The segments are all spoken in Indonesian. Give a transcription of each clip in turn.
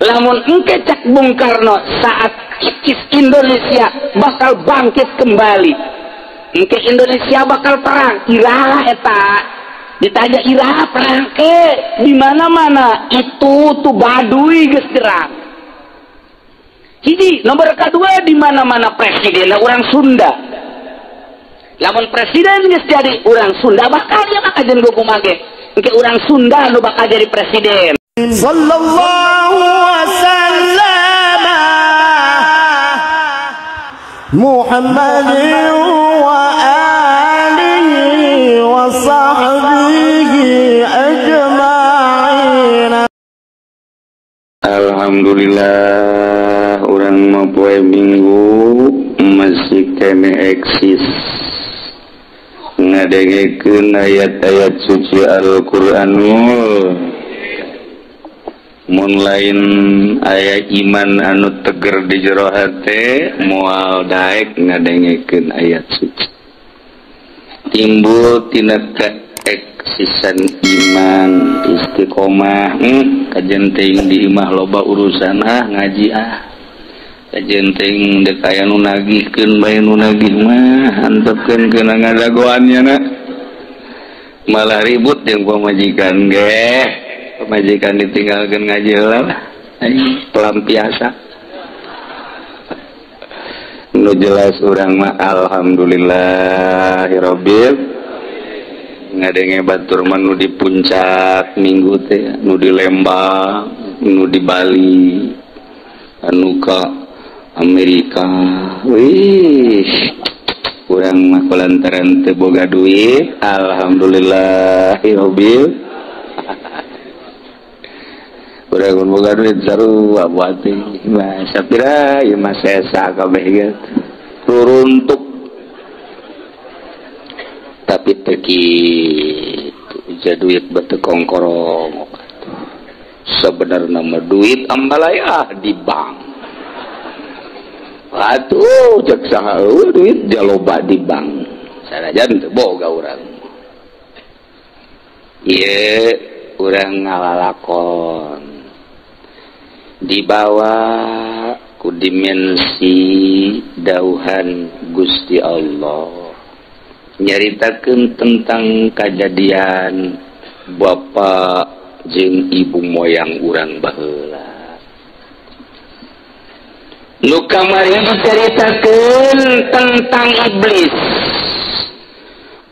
lamun engke cak Bung Karno saat kikis Indonesia bakal bangkit kembali, engke Indonesia bakal perang, iraha eta ditanya iraha perang ke di mana-mana itu tuh Baduy geus gerang. Hiji nomor kedua di mana-mana presiden orang Sunda. Lamun presiden geus jadi orang Sunda bakal nya maka jeung kumaha ge engke orang Sunda nu bakal jadi presiden. Sallallahu wasallam Muhammadin wa alihi wa sahbihi ajma'in. Alhamdulillah orang mau poe minggu masih kene eksis ngadengekeun ayat-ayat suci Al-Qur'an. Mun lain aya iman anu teger di jero hate moal daek ngadengekeun ayat suci timbul tina keeksisan iman istiqomah. Kajen teuing di imah loba urusan ngaji kajen teuing dek aya nu nagihkeun bae nu nagih mah antepkeun keuna ngadagoannya na malah ribut jeung pamajikan ge. Pemajikan ditinggalkan ngaji lah pelampiasa nu jelas orang mah alhamdulillahirabbil ngadenge batur mah nu di puncak minggu teh nu di Lembang nu di Bali anu ka Amerika. Wih urang mah kulantaran teu boga duit alhamdulillahirabbil urang boga duit sarua buat mah sapira ieu mah sesa kabeh ge turuntuk tapi teu kitu ja duit beuteuk kongkorong sebenarna mah duit ambalaya di bank atuh cek saha duit jaloba di bank sanajan teu boga urang ieu urang ngalalakon dibawa ku dimensi dauhan Gusti Allah nyaritakeun tentang kejadian bapak jeung ibu moyang urang baheula nu kamari diceritakeun tentang iblis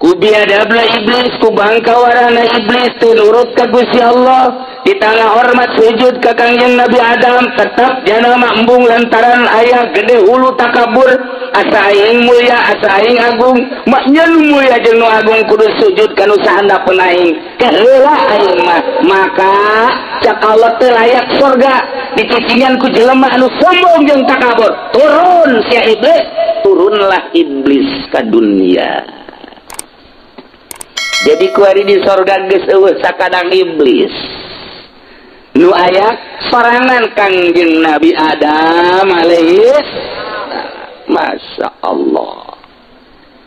ku biadabna iblis ku bangkawarana iblis teu nurut ka Gusti Allah di tengah hormat sujud ka Kangjeng Nabi Adam tetap jalma embung lantaran aya gede hulu takabur asa aing mulia asa aing agung maknya nu mulia jeung nu agung kudu sujud ka nu sahandapeun aing keheula aing mah maka cak Allah teu layak surga dicicingan ku jelema anu sombong jeung takabur turun sia iblis turunlah iblis ka dunia. Jadi kuari di surga geus eueuh sakadang iblis nu aya sorangan Kangjeng Nabi Adam alaihis. Masya Allah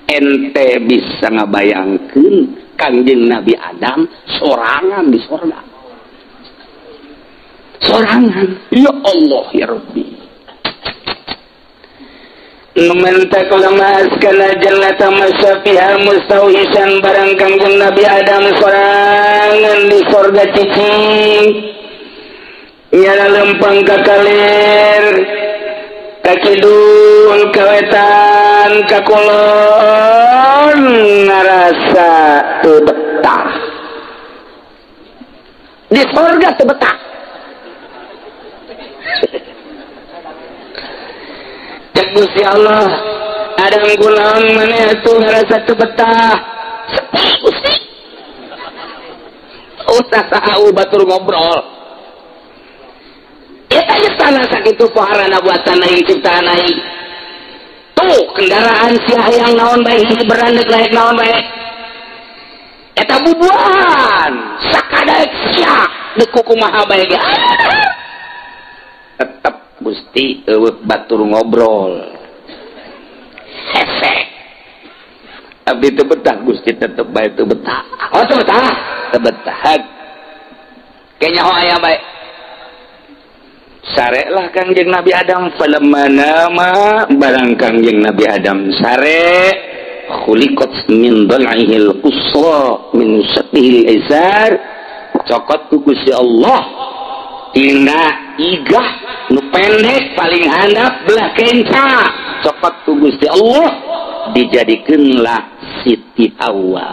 ente bisa ngabayangkeun Kangjeng Nabi Adam sorangan di surga sorangan ya Allah ya Rabbi numentak ulamas kana jannata masyafiha mustauhisan barang Kangjeng Nabi Adam sorangan di surga cicing nyala lempang kakalir kakidul kawetan kakulon ngarasa teu betah di surga teu betah cek Gusti Allah adang gulang maneh atuh ngarasa teu betah sepuh Gusti usah saha batur ngobrol eta istana sakitu paharana buatan aing ciptaan aing tuh kendaraan si hayang naon bae hiji berandeg laek naon bae eta bubuhan sakadaek sia deuk kumaha bae ge tetep Gusti eueuh batur ngobrol hese abdi teu betah Gusti tetep bae teu betah oh teu betah teu betah kenya ho aya bae sarelah Kangjeng Nabi Adam falamma nama barang Kangjeng Nabi Adam sare khuliqat min dhal'ihil qusra min syatihil izar cokot ku Gusti Allah tina igah nu pendek paling handap belah kenca cokot ku Gusti Allah dijadikeunlah Siti Hawa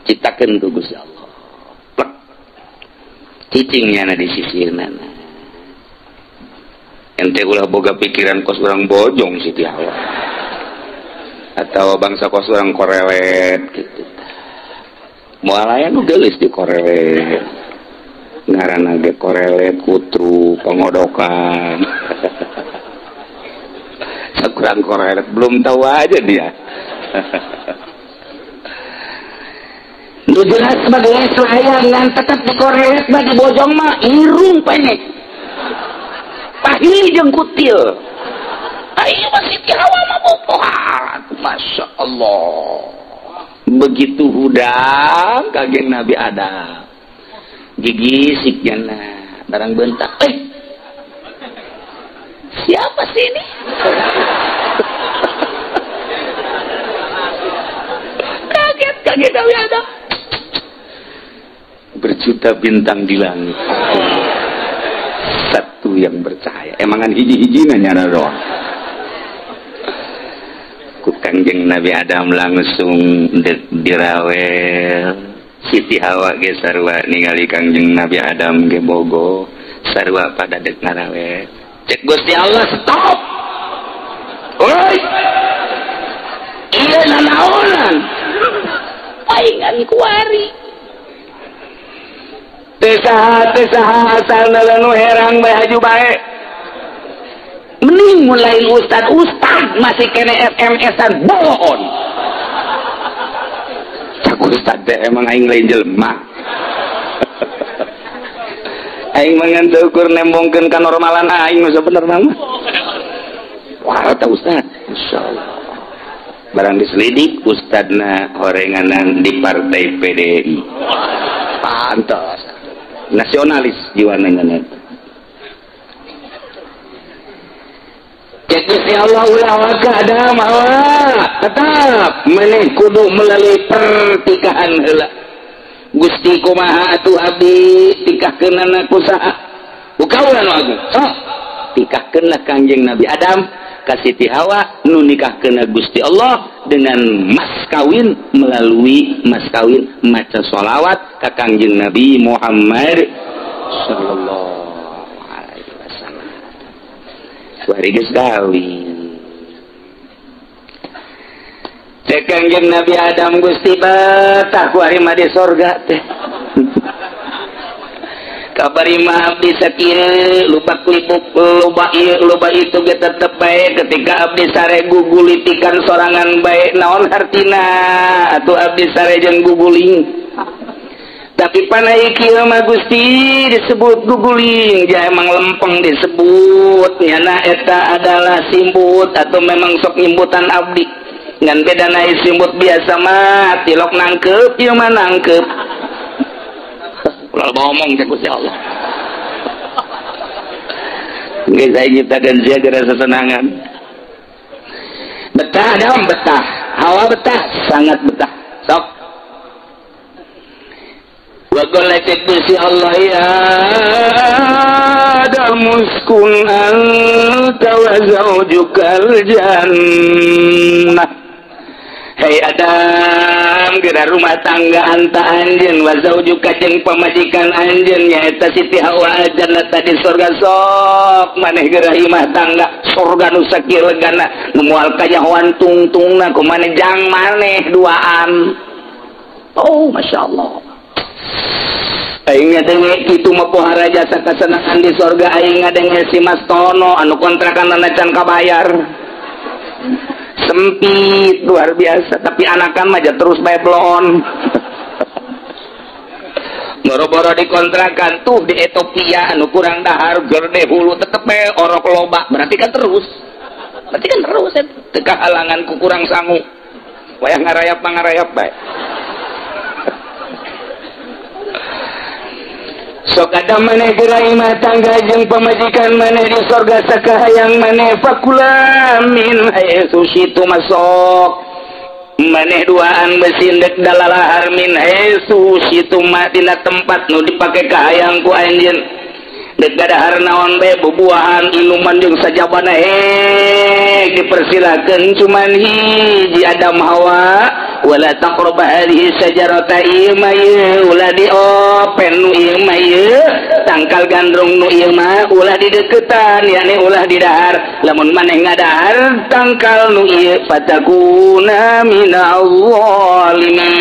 citakeun ku Gusti Allah cicingnya na di sisirna ente ulah boga pikiran kos urang bojong Siti Hawa atau bangsa kos urang korelet gitu moal aya nu geulis di korelet ngaranna ge korelet kutru pengodokan sakurang korelet belum tahu aja dia lu jelas sebagai selayangan tetap di korelet bagi bojong mah irung pendek pahil jeung kutil ayo masih Siti Hawa mah bopohan Masya Allah begitu hudang Kangjeng Nabi Adam gigisik jana barang bentak siapa sih ini kaget Kangjeng Nabi Adam berjuta bintang di langit satu yang bercahaya emangan hiji-hijina nyana doang ku Kangjeng Nabi Adam langsung dirawel Siti Hawa ge sarua ningali Kangjeng Nabi Adam ge bogo sarua pada dek ngarawel cek Gusti Allah stop oi ieu nanaonan paingan kuari tesaha asalna nu herang bae haju bae mending mulai ustad masih kena SMS-an bohong cak ustad teh emang aing lain jelema aing mangan teukur nembongkeun kanormalan aing nu sabenerna mah wah ta ustad insyaallah barang diselidik ustadna horenganan di partai PDI pantas nasionalis jiwana nyana cek Gusti Allah ulah waka ada mawa tetap meneh kudu melalui pertikahan heula Gusti kumaha atuh abdi tikahkeunana kusaha ukaulan aku sok tikahkeunlah Kangjeng Nabi Adam ka Siti Hawa nu nikahkeunna Gusti Allah dengan mas kawin melalui mas kawin maca sholawat ka Kangjeng Nabi Muhammad sallallahu alaihi wasallam kuari geus kawin cek Kangjeng Nabi Adam Gusti betah kuari mah di sorga teh kabari mah abdi sakieu lupa klipuk loba itu ge tetep bae ketika abdi sare gugulitikan sorangan bae naon hartina atuh abdi sare jeung guguling tapi panai kieu mah Gusti disebut guguling ja emang lempeng disebut nyana eta adalah simbut atau memang sok nyimbutan abdi ngan beda naik simbut biasa mah tilok nangkep ieu mah nangkep ulah ngomong cek Gusti Allah nggak saya nyiptakan dia gara sesenangan betah dong betah Hawa betah sangat betah sok wa qala Gusti Allah ya Adam uskun anta wa zawjukal jannah hei Adam geura rumah tangga anta anjeun wa zawjuka jeung pamajikan anjeun nyaeta Siti Hawa jannah tadi surga sok maneh geura rumah tangga surga nu sakieu legana nu moal kanyahoan tungtungna ku maneh jang maneh duaan oh masyaallah aing ngadenge kitu mah pohara jasa kasenangan di surga aing ngadenge si Mas Tono anu kontrakan can kabayar sempit luar biasa tapi anakan mah terus bae blon boro-boro dikontrakan tuh di Ethiopia anu kurang dahar gerde hulu tetep bae orok loba berarti kan terus teu halangan ku kurang sangu wayah ngarayap bae sok ada maneh gerai rumah tangga jeung pamajikan maneh di sorga sakahayang maneh fakula min haitsu syitu masok maneh duaan mesin dek dalalahar min haitsu syitu mah dina tempat nu dipake kahayang ku anjeun dek gadahar naon bae bubuahan inuman jeung sajabana dipersilakeun cuman hiji Adam Hawa wala taqrabu hadhihi sajarata imayya ulah diopen nu ieu mah tangkal gandrung nu ieu mah ulah dideuketan yakni ulah didahar lamun maneh ngadahar tangkal nu ieu fatakuna minal zalimin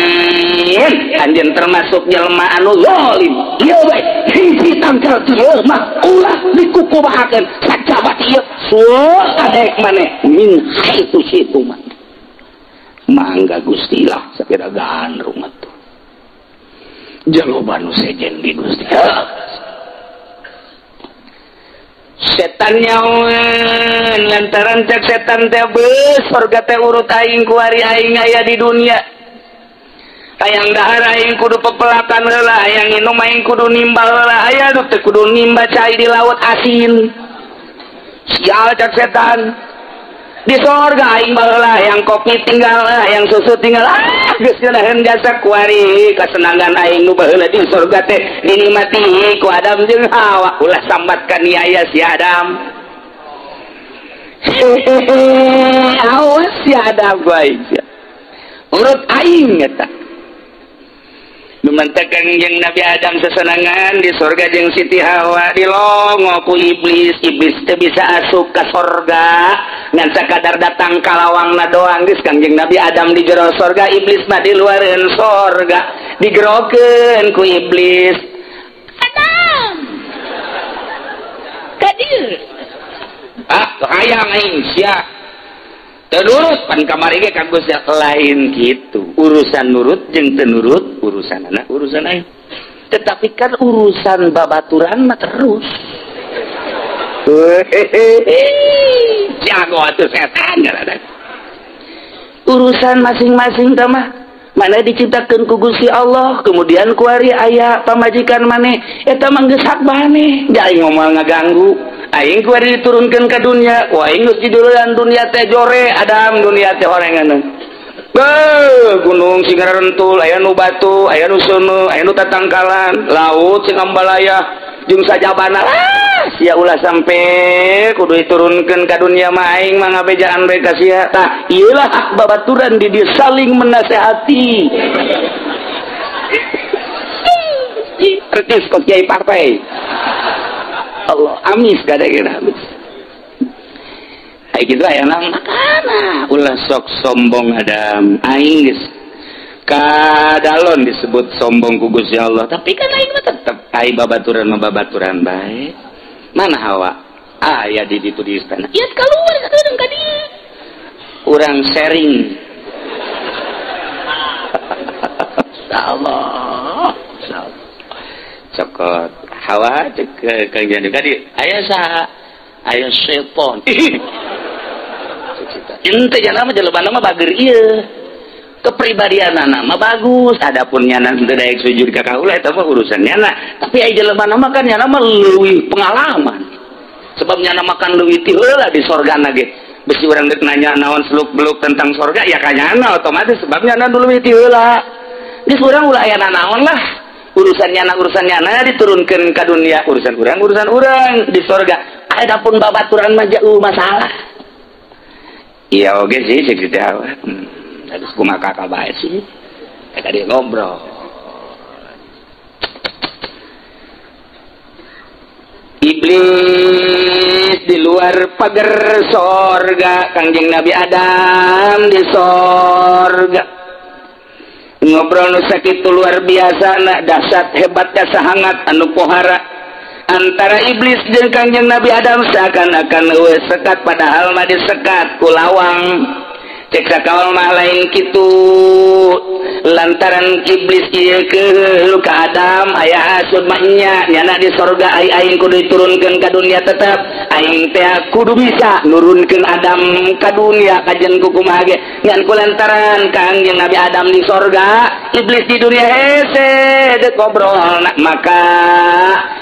anjeun termasuk jelema anu zalim ieu bae hiji tangkal ieu mah ulah dikukubahakeun sajabat ieu suul adek maneh min haitsu syitu mah mangga Gusti lah sakira gandrung atuh jaloba nu sejen di Gusti setan nyawan lantaran cek setan teh beus surga teh urut aing ku ari aing aya di dunia hayang dahar aing kudu pepelakan heula hayang nginum aing kudu nimbal heula aya nu teh kudu nimba cai di laut asin sial cek setan di sorga aing baheula yang kopi tinggal yang susu tinggal geus ngeunaheun jasa ku ari kasenangan aing nu baheula di sorga teh dinikmati ku Adam jeung Hawa ulah sambat ka niaya si Adam awas si Adam bae urut aing eta lumantakan jeung Nabi Adam sesenangan di sorga jeung Siti Hawa dilongo ku iblis teu bisa asup ka sorga ngan sakadar datang kalawangna doang geus kangjeng Nabi Adam di jero sorga iblis mah di luareun sorga digerokeun ku iblis Adam ka dieu hayang aing sia nurut pan kamari ge kan Gusti lain gitu urusan nurut jeung teu nurut urusan anak urusan aing tetapi kan urusan babaturan mah terus jago atuh setan ngaranna urusan masing-masing teh mah mana diciptakeun ku Gusti Allah kemudian ku ari aya pamajikan maneh eta mah geus hak maneh da aing moal ngaganggu aing ku ari diturunkeun ka dunya ku aing geus diduluan dunia teh jore Adam dunia teh horengan gunung sing rentul aya nu batu aya nu seuneu aya nu tatangkalan laut sing ambalaya jeung sajabana sia ulah sampe kudu diturunkeun ka dunia mah aing mah ngabejaan bae ka sia tah ieu lah hak babaturan di dieu saling menasehati artis kok kiai partai Allah amis gada-gada amis ay gitu aya nang makana ulah sok sombong Adam aing geus kadalon disebut sombong ku Gusti Allah tapi kan aing mah tetep ai babaturan mah babaturan bae mana Hawa aya di ditu di istana ieu kaluar sakedeung ka dieu urang sharing Allah cokot Hawa cek Kang Janu kadi aya saha aya setan ente jangan mah jelebana mah bager ieu kepribadianana mah bagus adapun nyana teu daek sujud ka kaula eta mah urusan nyana tapi aya jelebana mah kan nyana mah leuwih pengalaman sebab nyana makan leuwih ti heula di sorgana ge bisi urang deuk nanya naon seluk-beluk tentang sorga ya kanyana otomatis sebab nyana leuwih ti heula geus urang ulah aya naon lah urusan nyana diturunkeun ka dunia urusan urang di sorga adapun babaturan mah jauh masalah iya oge sih cek teh harus kumaha kakak bae sih eta dia ngobrol iblis di luar pagar sorga kangjeng Nabi Adam di sorga ngobrol nu sakitu luar biasa na dahsyat hebat dasa hangat anu pohara antara iblis jeung kangjeng Nabi Adam seakan-akan sekat padahal mah disekat ku lawang cek sakawal mah lain kitu lantaran iblis ieu ke luka Adam aya hasud mah nya nyana di sorga aing kudu diturunkeun ka dunia tetep aing teh kudu bisa nurunkeun Adam ka dunia kajen kumaha ge ngan kulantaran Kangjeng Nabi Adam di sorga iblis di dunia hese dek ngobrol maka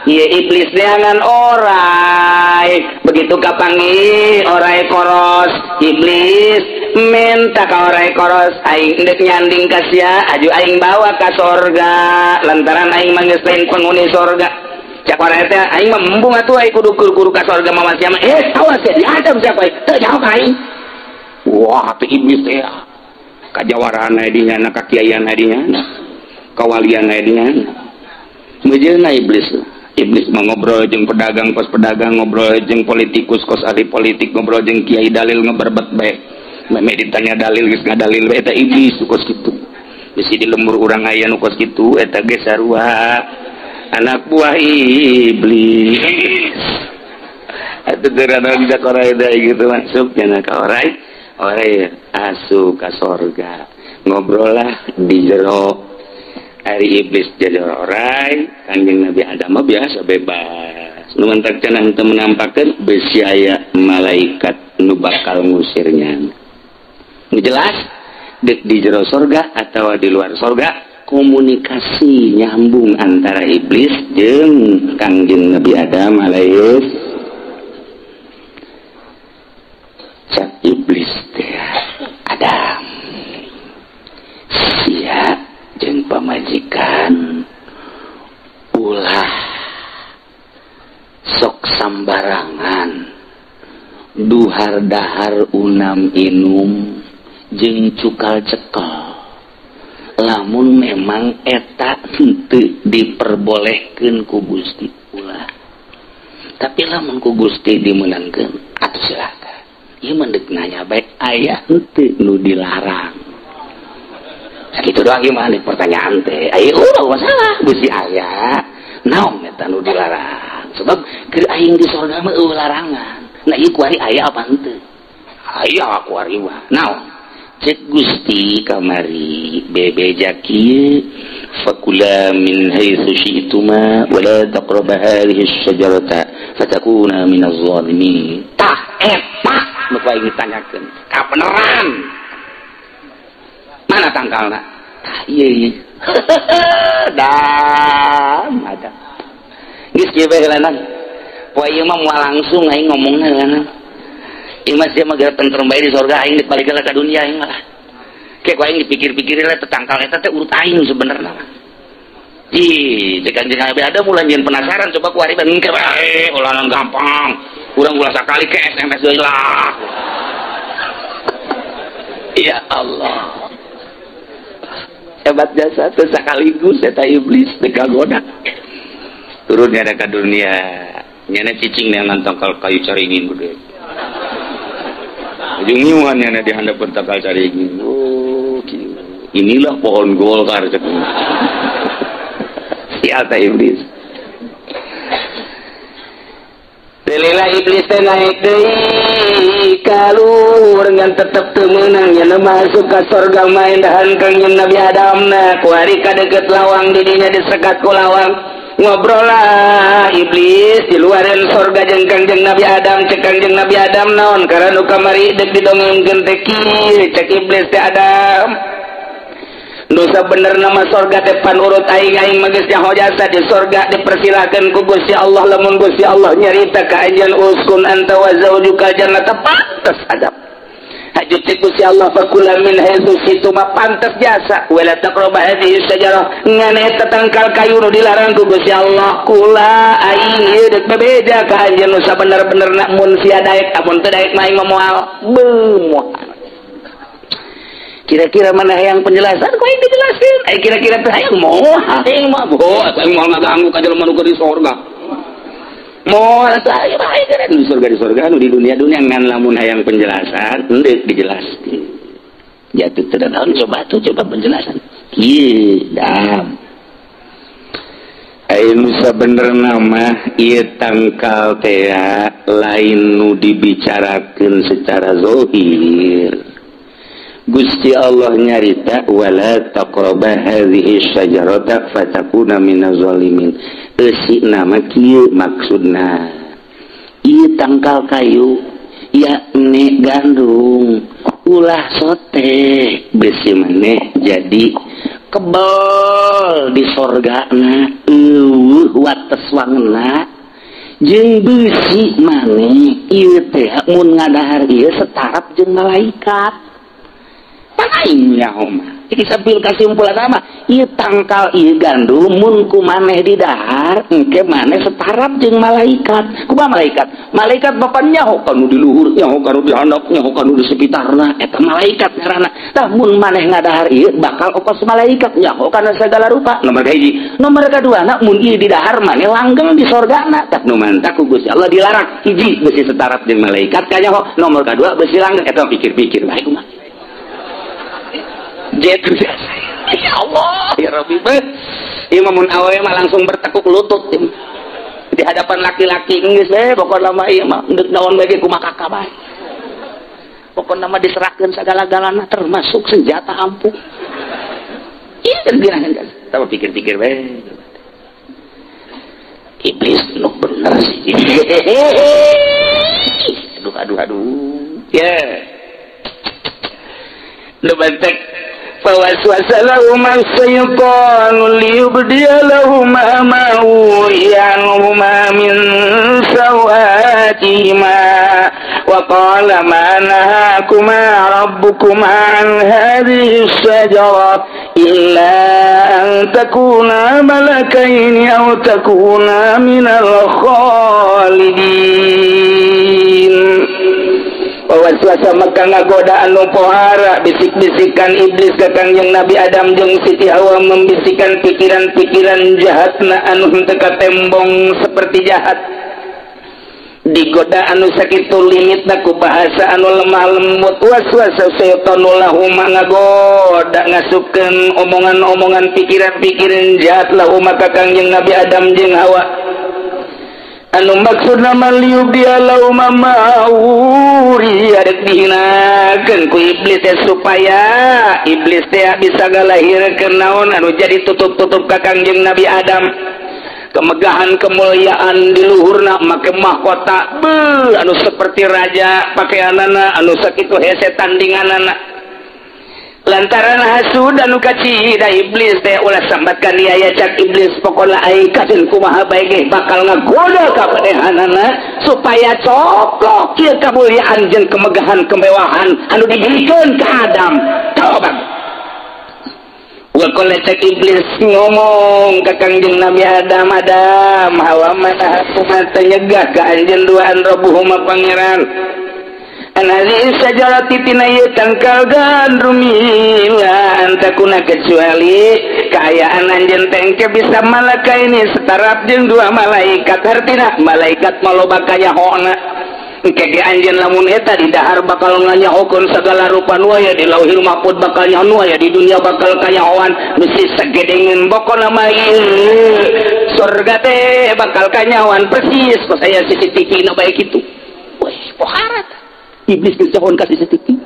ieu iblis neangan orai begitu kapangi orai koros iblis minta ka orai koros aing dek nyanding ka sia aju aing bawa ka sorga lantaran aing mah geus lain penghuni sorga cak orai teh aing mah embung atuh aing kudu kur ka sorga mah sia mah awas ya di Adam siapa teu jauh ka aing wah teh iblis teh kajawaran dinya na kakiayan dinya kawalian dinya mejeuna iblis mah ngobrol jeung pedagang kos pedagang ngobrol jeung politikus kos ahli politik ngobrol jeung kiai dalil ngeberbet bae meme ditanya dalil geus ngadalil eta iblis kos kitu bisi di lembur urang aya nu kos kitu eta ge sarua anak buah iblis atuh teureun dak orai da gitu masuk cenah ka orai asup ka sorga ngobrol lah di jero ari iblis jadi orai Kangjeng Nabi Adam biasa bebas nu mentak cenah teu menampakeun besi aya malaikat nu bakal ngusirnya jelas dek di jero sorga atau di luar sorga komunikasi nyambung antara iblis jeung Kangjeng Nabi Adam alaihis cak iblis teh Adam sia jeung pamajikan ulah sok sambarangan duhar dahar unam inum jeung cukal cekel lamun memang eta henteu diperbolehkeun ku Gusti ulah tapi lamun ku Gusti dimeunangkeun atuh silakan ieu mah deuk nanya baik aya henteu nu dilarang sakitu doang ieu mah pertanyaan teh aya ulah masalah Gusti aya naon eta nu dilarang sebab keur aing di sorga mah eueuh larangan nah ieu kuari aya apa henteu aya kuari mah naon cek Gusti kamari bebeja kieu fakula min haitsu syi'tuma wa la taqrabu hadhihi asy-syajarata fatakuna minaz zalimin tah eta nu paling ditanyakeun kabeneran mana tangkalna tah ieu dan ada geus kieu bae heulanan poe ieu mah moal langsung aing ngomongna heulanan imas dia mah gara tentrem bae di sorga aing dibalikkeun ka dunia aing malah kayak ku aing dipikir-pikirin lah tetangkal eta teh urut aing sebenarnya ih dekan jeung Nabi Adam ulah nyeun penasaran coba ku ari banding ke bae ulah gampang urang ulah sakali ke SMS deui lah ya Allah hebat jasa teh sakaligus eta iblis teh kagoda turun nya ka dunia nyana cicing neangan tangkal kayu caringin gede ujung nyuannya di handap bertakal caringin inilah pohon Golkar siapa iblis Delilah iblis teh naik deui kaluhur ngan tetep teu meunang nya masuk ka sorga main dahan Kangjeng Nabi Adam na ku ari kadeukeut lawang di dinya disekat ku lawang ngobrol lah iblis di luaran sorga jeung Kangjeng Nabi Adam cek Kangjeng Nabi Adam naon karena nu kamari dek didongengkeun teh kieu cek iblis teh Adam dosa bener nama sorga teh panurut aing mah geus nyaho jasa di sorga dipersilakeun ku Gusti Allah lamun Gusti Allah nyarita ka anjeun uskun anta wa zaujuka jannata pantes adab hajut cek Gusti Allah fakula min haitsu situ mah pantes jasa wala taqrabu hadhihi syajarah ngan eta tangkal kayu nu dilarang ku Gusti Allah kula aing ieu deuk bebeja ka anjeun nu sabener-benerna mun sia daek amun teu daek mah aing moal beumoal kira-kira mana yang penjelasan kok yang dijelasin kira-kira teh hayang moal aing mah bos aing moal ngaganggu ka jelema nu di sorga moal teh aya bae keren di sorga nu di dunia ngan lamun hayang penjelasan henteu dijelaskeun jatuh teu naon coba penjelasan ieu dam anu sabenerna mah ieu tangkal teh lain nu dibicarakeun secara zahir Gusti Allah nyarita wala taqraba hadhihi syajarata fatakuna minaz zalimin. Eusi nama kieu maksudna ieu tangkal kayu yakni gandum ulah sote besi maneh jadi kebal di sorgana wates wangenna jeung beusi maneh ieu teh mun ngadahar ieu setarap jeung malaikat. Aing nyaho mah iki sambil kasimpulan nama ieu tangkal ieu gandum mun ku maneh di dahar engke maneh setarap jeung malaikat. Kumaha malaikat? Malaikat bapa nyaho kanu di luhur, nyaho kanu di handap, nyaho kanu di sekitarna, eta malaikat ngaranna. Tah mun maneh ngadahar ieu bakal opos malaikat nyaho kana sagala rupa. Nomor hiji. Nomor kaduana mun ieu di dahar maneh langgeng di sorgana. Tah nu mantap ku Gusti Allah dilarang hiji beusi setarap jeung malaikat kanyaho. Nomor kadua beusi langgeng eta pikir-pikir bae kumaha. Jatuh ya Allah ya Rabbi imamun awe mah langsung bertekuk lutut di hadapan laki-laki geus pokona mah ieu mah deuk naon bae kumaha kakak bae pokona mah diserahkeun sagala-galana termasuk senjata ampuh ieu terginahan kan tapi pikir-pikir bae iblis nu bener sih aduh ya lu bantek فوسوس لهما الشيطان ليبدي لهما ما وري عنهما من سوآتهما وقال ما نهاكما ربكما عن هذه الشجرة إلا أن تكونا ملكين أو تكونا من الخالدين. Waswasa maka ngagoda anu pohara bisik-bisikan iblis ka Kangjeng Nabi Adam jeung Siti Hawa membisikkan pikiran-pikiran jahatna anu henteu katembong seperti jahat digoda anu sakitu limitna ku bahasa anu lemah lembut. Waswasa syaitanu lahuma ngagoda ngasupkeun omongan-omongan pikiran-pikiran jahat lahuma ka Kangjeng Nabi Adam jeung Hawa anu maksudna maliubia lauma mauri adek dihinakeun ku iblis teh supaya iblis teh bisa galahirkeun naon anu jadi tutup-tutup ka Kangjeng Nabi Adam kemegahan kemuliaan di luhurna make mahkota anu seperti raja pakaianana anu sakitu hese tandinganana lantaran hasud anu kacida iblis teh ulah sambatkan dia ya cak iblis pokona ai kaden kumaha bae ge bakal ngagoda ka padehanana supaya coplok kieu kamuliaan jeung kemegahan kemewahan anu diberikeun ka Adam. Coba wakol cak iblis ngomong ka Kangjeng Nabi Adam Hawa mana kumaha nyegah ka anjeun duaan Rabbuhuma pangeran anali sajarati tina ieu tangkal gandum ila antakuna kecuali kaayaan anjeun teh bisa malaka ini setarap jeung dua malaikat hartina malaikat maloba kanyahona engke ge anjeun lamun eta di dahar bakal nganyahokeun sagala rupa nu aya di lauhil mahfuz bakal nyaho aya di dunia bakal kanyahoan bisi sagedengeun bokona mah ieu surga teh bakal kanyahoan persis ku saya CCTV na bae kitu weh poharat iblis geus kasih CCTV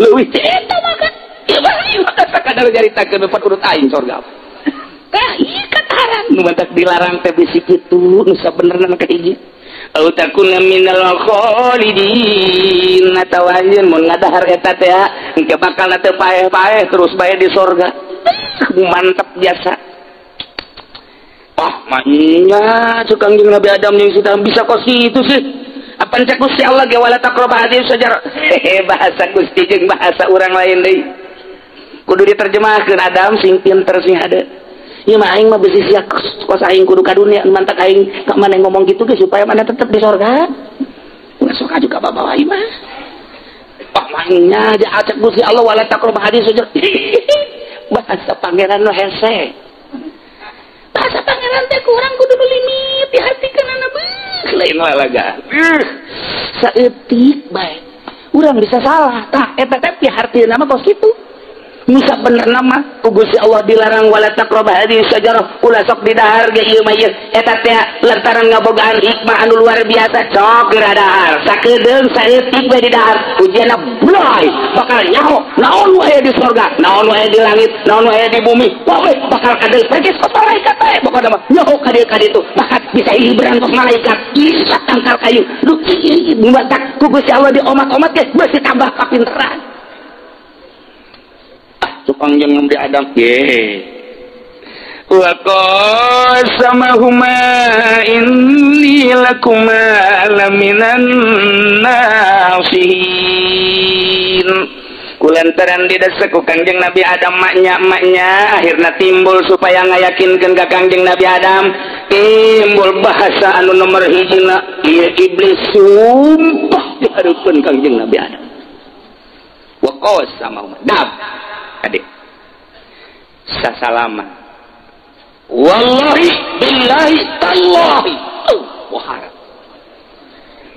leuwih teh eta maka ieu maka sakadar jaritakeun empat urut aing sorga tah ieu kataran nu mantak dilarang teh bisi kitu nu sabenerna ka hiji au takuna minal khalidin atawa anjeun mun ngadahar eta teh engke bakal teu paeh-paeh terus bae di sorga mantap biasa maknya tukang jeung Nabi Adam yang sudah bisa kos itu sih apa cek Gusti Allah ge wala taqraba hadhihi sajar bahasa Gusti jeung bahasa urang lain deui kudu diterjemahkeun Adam sing pinter sing hade ieu mah aing mah bisi sia kos aing kudu ka dunia mantak aing ka maneh ngomong kitu ge supaya maneh tetep di sorga ulah sok aju ka bawah ieu mah maknya aja cek Gusti Allah wala taqraba hadhihi sajar bahasa pangeran nu hese bahasa pangeran teh kurang kudu limit dihartikeun anak lain walaga saeutik bae urang bisa salah tah eta teh pihartieun mah kos kitu Misa bener nama Gusti Allah dilarang wala taqrabah hadhihi syajarah ulah sok didahar ge ieu mah eta teh lantaran ngabogaan hikmah anu luar biasa cok didahar sakedeung saeutik we didahar ujianna blay bakal nyaho naon wae di surga naon wae di langit naon wae di bumi wae bakal kadel pergi ka malaikat bae pokona mah nyaho ka ditu bakal bisa hiburan ka malaikat bisa tangkal kayu duh ieu bumatak ku Gusti Allah diomat-omat ge beusi tambah kapinteran tukang jeung Nabi Adam wa qasamahuma inni lakuma laminan nasihin kulantaran didasa ku Kangjeng Nabi Adam maknya akhirna timbul supaya ngayakinkeun ka Kangjeng Nabi Adam timbul bahasa anu nomor hijina ieu iblis sumpah di hareupeun Kangjeng Nabi Adam wa qasamahuma dab adik sasalama wallahi billahi tallahi wahara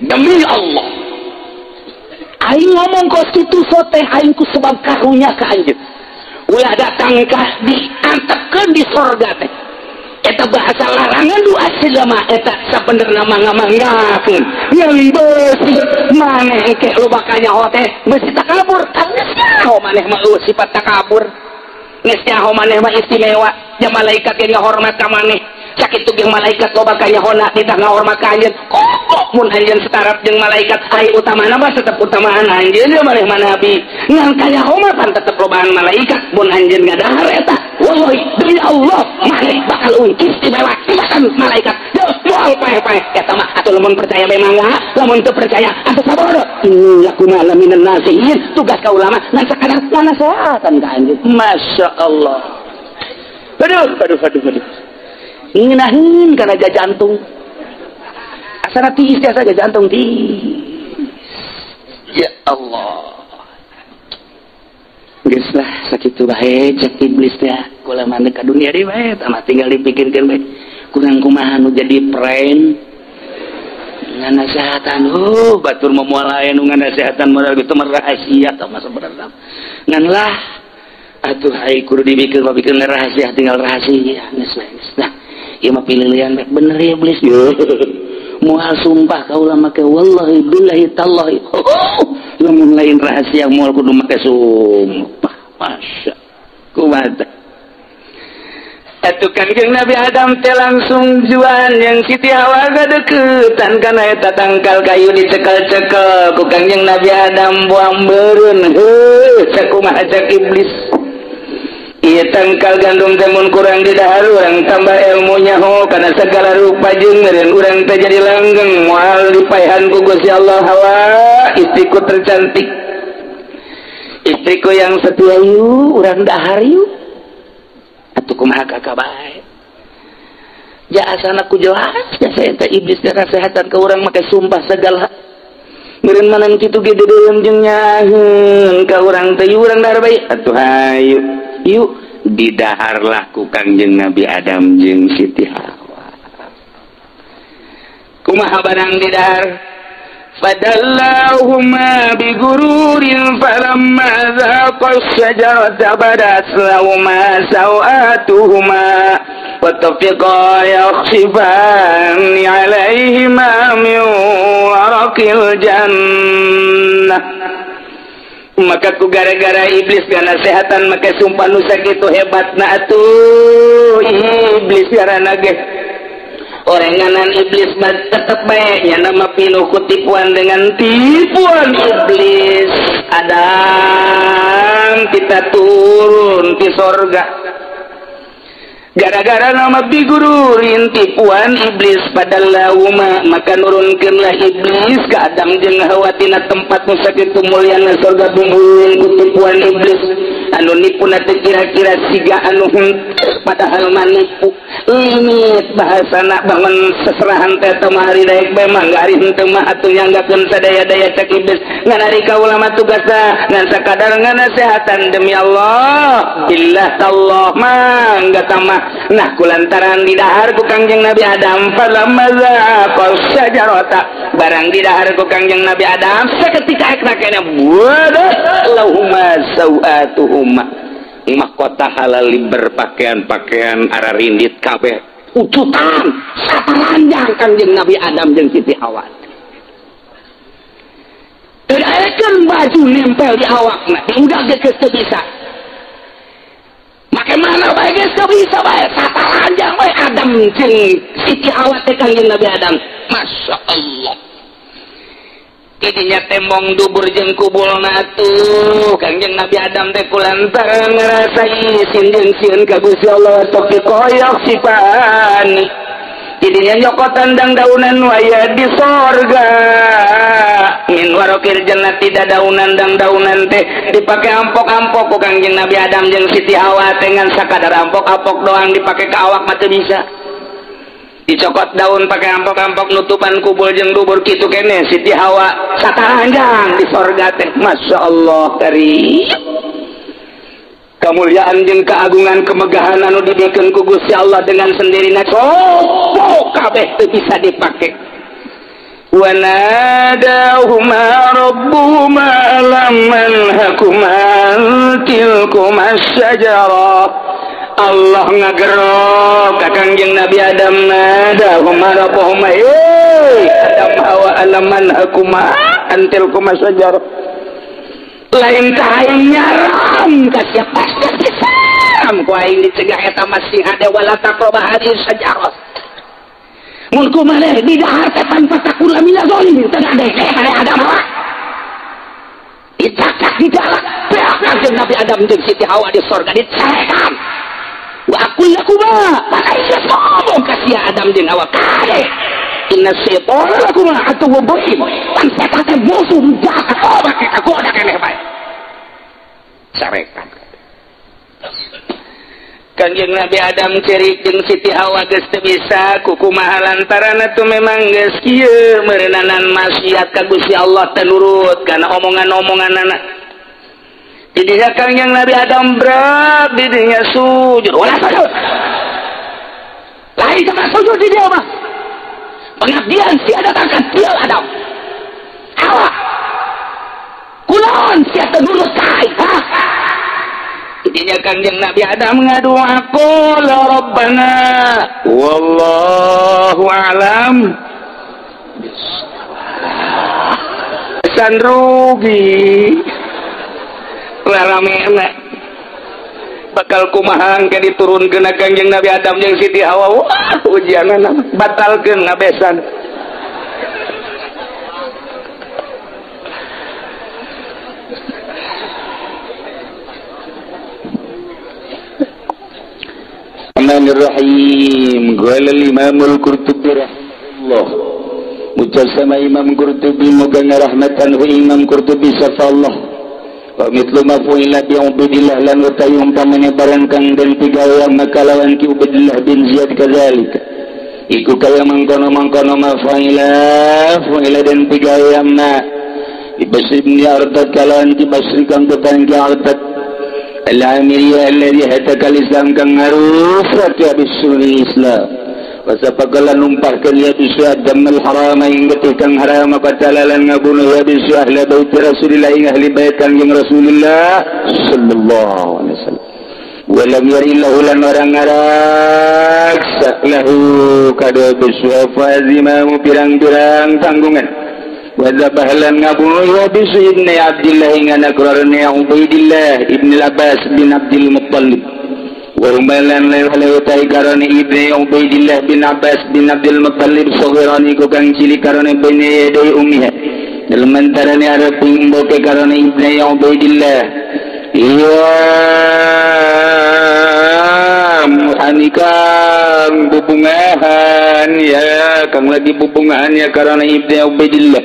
demi Allah aing ngomong ko situ sote aing ku sebab karunya ka anjeun ulah datang ka diantepkeun di sorga teh eta bahasa larangan du asli mah eta sabenerna mah ngamanggakeun yang beusi maneh ke loba kanyaho teh beusi takabur kan geus nyaho maneh mah sifat takabur geus nyaho maneh mah istimewa jeung malaikat ge ngahormat ka maneh sakitu jeung malaikat loba kanyahona ditah ngahormat ka anjeun kok mun anjeun setarap jeung malaikat ai utamana mah tetep utamaan anjeun ya maneh mah nabi ngan kanyaho mah pan tetep lobaan malaikat mun anjeun ngadahar eta wallahi demi Allah maneh bakal istimewa bahkan malaikat moal paeh-paeh eta mah atuh lamun percaya memang lamun teu percaya atuh sabar ini lakuma laminan nasihin tugas ka ulama ngan sakadar nasehatan ka anjeun masyaallah aduh nginahin karena jantung asana tiis saja jantung tiis ya Allah geus lah sakitu bae cek iblis teh kula mah ka dunia deui bae tah tinggal dipikirkeun bae kurang kumaha nu jadi prank ngan nasehatan batur moal aya nu ngan nasehatan modal kitu mah rahasia tah mah sebenarnya ngan lah atuh ai kudu dipikir rahasia tinggal rahasia geus bae nah ieu mah pililian bener ya iblis moal sumpah ka ulama ke wallahi billahi tallahi lamun lain rahasia moal kudu make sumpah masya kumaha atuh Kangjeng Nabi Adam teh langsung juan yang Siti Hawa gadeuketan kana eta tangkal kayu dicekel-cekel ku Kangjeng Nabi Adam buang beureun cek kumaha cek iblis ieu tangkal gandum teh mun kurang didahar urang tambah ilmunya kana segala rupa jeung meureun urang teh jadi langgeng moal dipaehan ku Gusti Allah Hawa istriku tercantik istriku yang setia yuk urang dahar yuk atuh kumaha kakak bae jaasana ku jelas jasa eta iblis teh nasehatan ka urang make sumpah segala meureun maneh kitu ge dedeun jeung nyaheun ka urang teh urang dahar bae atuh hayu yuk didaharlah ku Kangjeng Nabi Adam jeung Siti Hawa kumaha barang didahar fadallahuma bigururin falamma zaqa syajarata badat lahuma sawatuhuma wattafiqa yakhsifani alaihima min waraqil jannah maka ku gara-gara iblis kana sehatan maka sumpah nu sakitu hebatna atuh iblis garana ge orenganan iblis mah tetep bae nya nama pinuh ku tipuan dengan tipuan iblis Adam kita turun di sorga gara-gara nama bigururin tipuan iblis padallahuma maka nurunkeunlah iblis ke Adam jeung Hawa tina tempat nu sakitu mulyana surga bumbueun ku tipuan iblis anu nipuna teh kira-kira siga anu padahal manipu limit bahasana bangun seserahan teh teu mah hari daek bae mah gari henteu mah atuh nyanggakeun sadaya-daya cek iblis ngan ari ka ulama tugasna ngan sakadar nganasehatan demi Allah billah tallah mah engga tamah nah kulantaran didahar ku Kangjeng Nabi Adam falamma zaqa syajarata barang didahar ku Kangjeng Nabi Adam saketika ekna kene wadah lahuma sawatuhuma kota halal berpakaian-pakaian ararindit kabeh ucutan sataranjang Kangjeng Nabi Adam jeung Siti Hawa. Edaekeun baju nempel di awakna, tinggal geus teu bisa. Make mana bae geus teu bisa bae, sataranjang bae Adam jeung Siti Hawa teh Kangjeng Nabi Adam. Masya Allah. Kidinya tembong dubur jeung kubulna tuh Kangjeng Nabi Adam teh kulantaran ngarasai isin jeung sieun ka Gusti Allah sok dikoyok si pani. Kidinya nyokotan dang daunan waya di sorga. Min warokil jannati dadaunan dang daunan teh dipake ampok-ampok ku Kangjeng Nabi Adam jeung Siti Hawa teh ngan sakadar ampok-ampok doang dipake ka awak mah teu bisa. Dicokot daun pakai ampok-ampok nutupan kubul jeung dubur kitu kene Siti Hawa sataranjang di sorga teh. Masya Allah karim. Kemuliaan jeung keagungan kemegahan anu dibikeun ku Gusti Allah dengan sendirina copo kabeh teu bisa dipake. Wa nadahuma rabbuhuma lam manhakuma tilkuma syajarah. Allah ngagerok ka Kangjeng Nabi Adam nada humara pohuma Adam Hawa alaman hakuma antil kuma sajar lain kain nyaram ka siapa sam ku aing dicegah eta masih ada wala taqrabah hadis sajarah mun kumaha di dahar teh tanpa takula mina zalim teu ada kare Adam Hawa dicakak di dalam Kangjeng Nabi Adam jeung Siti Hawa di surga dicerekan. Wa aqul lakuma malaika ngomong ka sia Adam jeung Hawa kade inna syaitana lakuma atuwwun mubin pan setan teh musuh jahat make kagoda keneh bae sarekan Kangjeng Nabi Adam cerik jeung Siti Hawa geus teu bisa kukumaha lantaran atuh memang geus kieu meureunanan maksiat ka Gusti Allah teu nurut kana omongan-omonganna. Didinya Kangjeng Nabi Adam berat, didinya sujud. Wala sujud. Lain sama sujud di dia mah. Pengabdian tiada tangkat dia Adam. Hawa. Kulon siapa nurut kai. Didinya Kangjeng Nabi Adam ngadu aku la Rabbana. Wallahu a'lam. San rugi. Rame-rame bakal kumahang ke diturunkeun ka Kangjeng Nabi Adam jeung Siti Hawa. Wah, ujianana batalkeun ngabesan. Bismillahirrahmanirrahim. Qala al-Imam al-Qurtubi rahimahullah. Ucap sama Imam Qurtubi moga ngarahmatan hu Imam Qurtubi safallah. Wa mitlu ma fu'ila bi ubudillah lan utayum pamane barang kang den pigawang makalawan ki ubudillah bin Ziyad kadzalika iku kaya mangkono ma fu'ila den pigawangna ibasib ni ardat kalawan ki basri kang tepan ki ardat al-amiriyah alladhi hatakal islam kang ngaruf ya bisunni islam wasapakala numpahkan ya bisu adamul harama ing getih kang haram patalalan ngabunuh ya bisu ahli bait Rasulillah ing ahli bait Kangjeng Rasulillah sallallahu alaihi wasallam walam yarillahu lan orang ngaraksa lahu kada bisu fazimamu pirang-pirang tanggungan wadabahlan ngabunuh ya bisu ibni Abdillah ing anak rarane Ubaidillah ibni Abbas bin Abdul Muttalib Warumalan lewalewutai karani ibni Ubaidillah bin Abbas bin Abdul Muttalib sohirani kukang cilik karani bini yadai umiha dalam antarani arab pingboke karani ibni Ubaidillah iya muhanikang bubungahan ya kang lagi bubungahan ya karani ibni Ubaidillah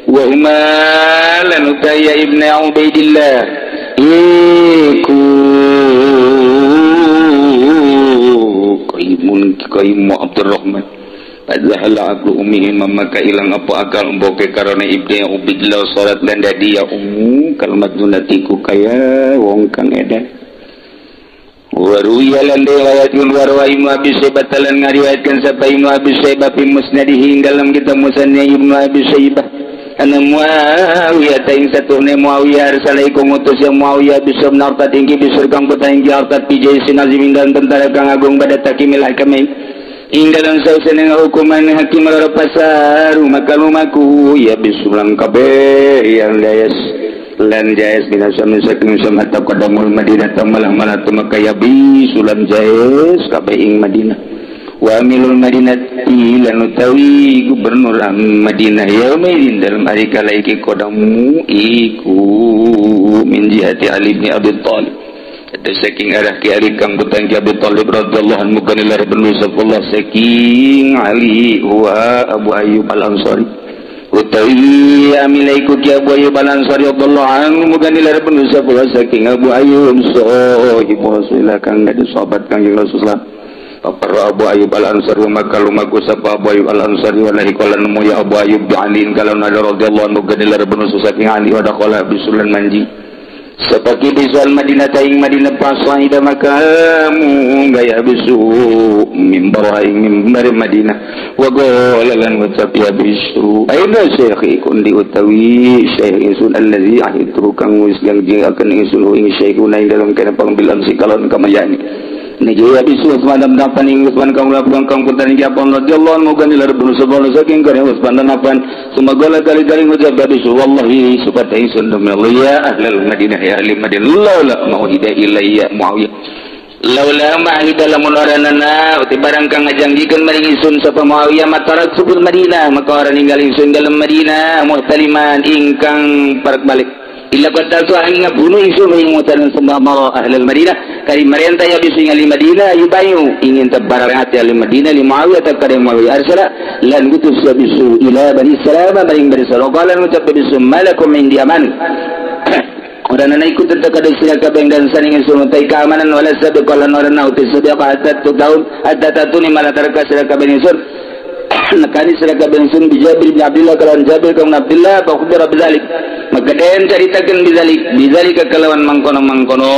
warumalan utaya ibni Ubaidillah iku Qaimu Abdurrahman padahal aku ummi maka ilang apa akal mboke karena ibni Ubaidillah salat dan dia kalimat dunatiku kaya wong kang edan waruya lan riwayatun warwa Ibnu Abi Syaibah talan ngariwayatkan sapa Ibnu Abi Syaibah fi musnadihi dalam kitab musannad Ibnu Abi Syaibah ana Muawiyah ta ing satune Muawiyah arsalaikum utus yang Muawiyah bisur narta tinggi bisur kang putah ing harta pijai sinazimin dan tentara kang agung pada takimil hakamin ing dalam sausen hukuman hakim lara pasar maka lumaku ya bisulang kabeh yang dayas lan jayas binasam saking samata qadamul Madinah tamalah malatu makaya bisulan jayas kabeh ing Madinah wa amilul Madinati lan utawi gubernur Madinah yaumin dalam hari kala iki kodamu iku min jihati Ali bin Abi Thalib ada saking arah ki Ali kang butang ki Abi Thalib radhiyallahu anhu kanilah bin Rasulullah saking Ali wa Abu Ayyub Al-Ansari utawi amilaiku ki Abu Ayyub Al-Ansari radhiyallahu anhu kanilah bin Rasulullah saking Abu Ayyub sahibu Rasulullah kang ada sahabat kanjeng Rasulullah Para Abu Ayyub Al-Ansari maka lumaku sapa Abu Ayyub Al-Ansari wallahi qala nemu ya Abu Ayyub bi Ali kalau nada radhiyallahu anhu kanilah bin saking Ali wa dakhala bisulan manji sepaki bisual Madinah taing Madinah paswaida makamu gaya bisu mimbar ing mimbar Madinah wa qala lan ucap ya bisu aina syekhi kundi utawi syekh insun allazi ahidru kang wis janji akan insun ing syekhuna ing dalam kana pangbilan sikalon kamayani Niji ya bisu Usman dan Nafan ing Usman kang lakukan kang putar ing Japon radhiyallahu anhu kan ila rabbul subhanahu saking kare Usman dan Nafan sumagala kali-kali ngucap bisu wallahi supata insun demi Allah ya ahlal Madinah ya ahli Madinah laula mauhida ilayya Muawiyah laula ma'hida lamun oranana uti barang kang ngajanggikeun maring insun sapa Muawiyah matarat subul Madinah maka orang ninggal insun dalam Madinah muhtaliman ingkang parak balik illa qad tu angin ngabunuh insun ing mutaran sembah mara ahlul Madinah kali marenta ya bisu ngali Madinah yubayu ingin tabarang hati ahli Madinah li Muawiyah takare Muawiyah arsala lan gutus ya bisu ila bani Salama maring bani Salama qala ngucap bisu malakum min diaman orang na ikut tentang kada sila kabeng dan saning insun tay keamanan wala sabiq qala norana utis sadiqa hatta tahun hatta tatuni malatarka sila kabeng insun nakani sila kabeng insun bijabir bin Abdullah kalan Jabir bin Abdullah fa khubira bizalik maka den ceritakan bizalik kelawan mangkono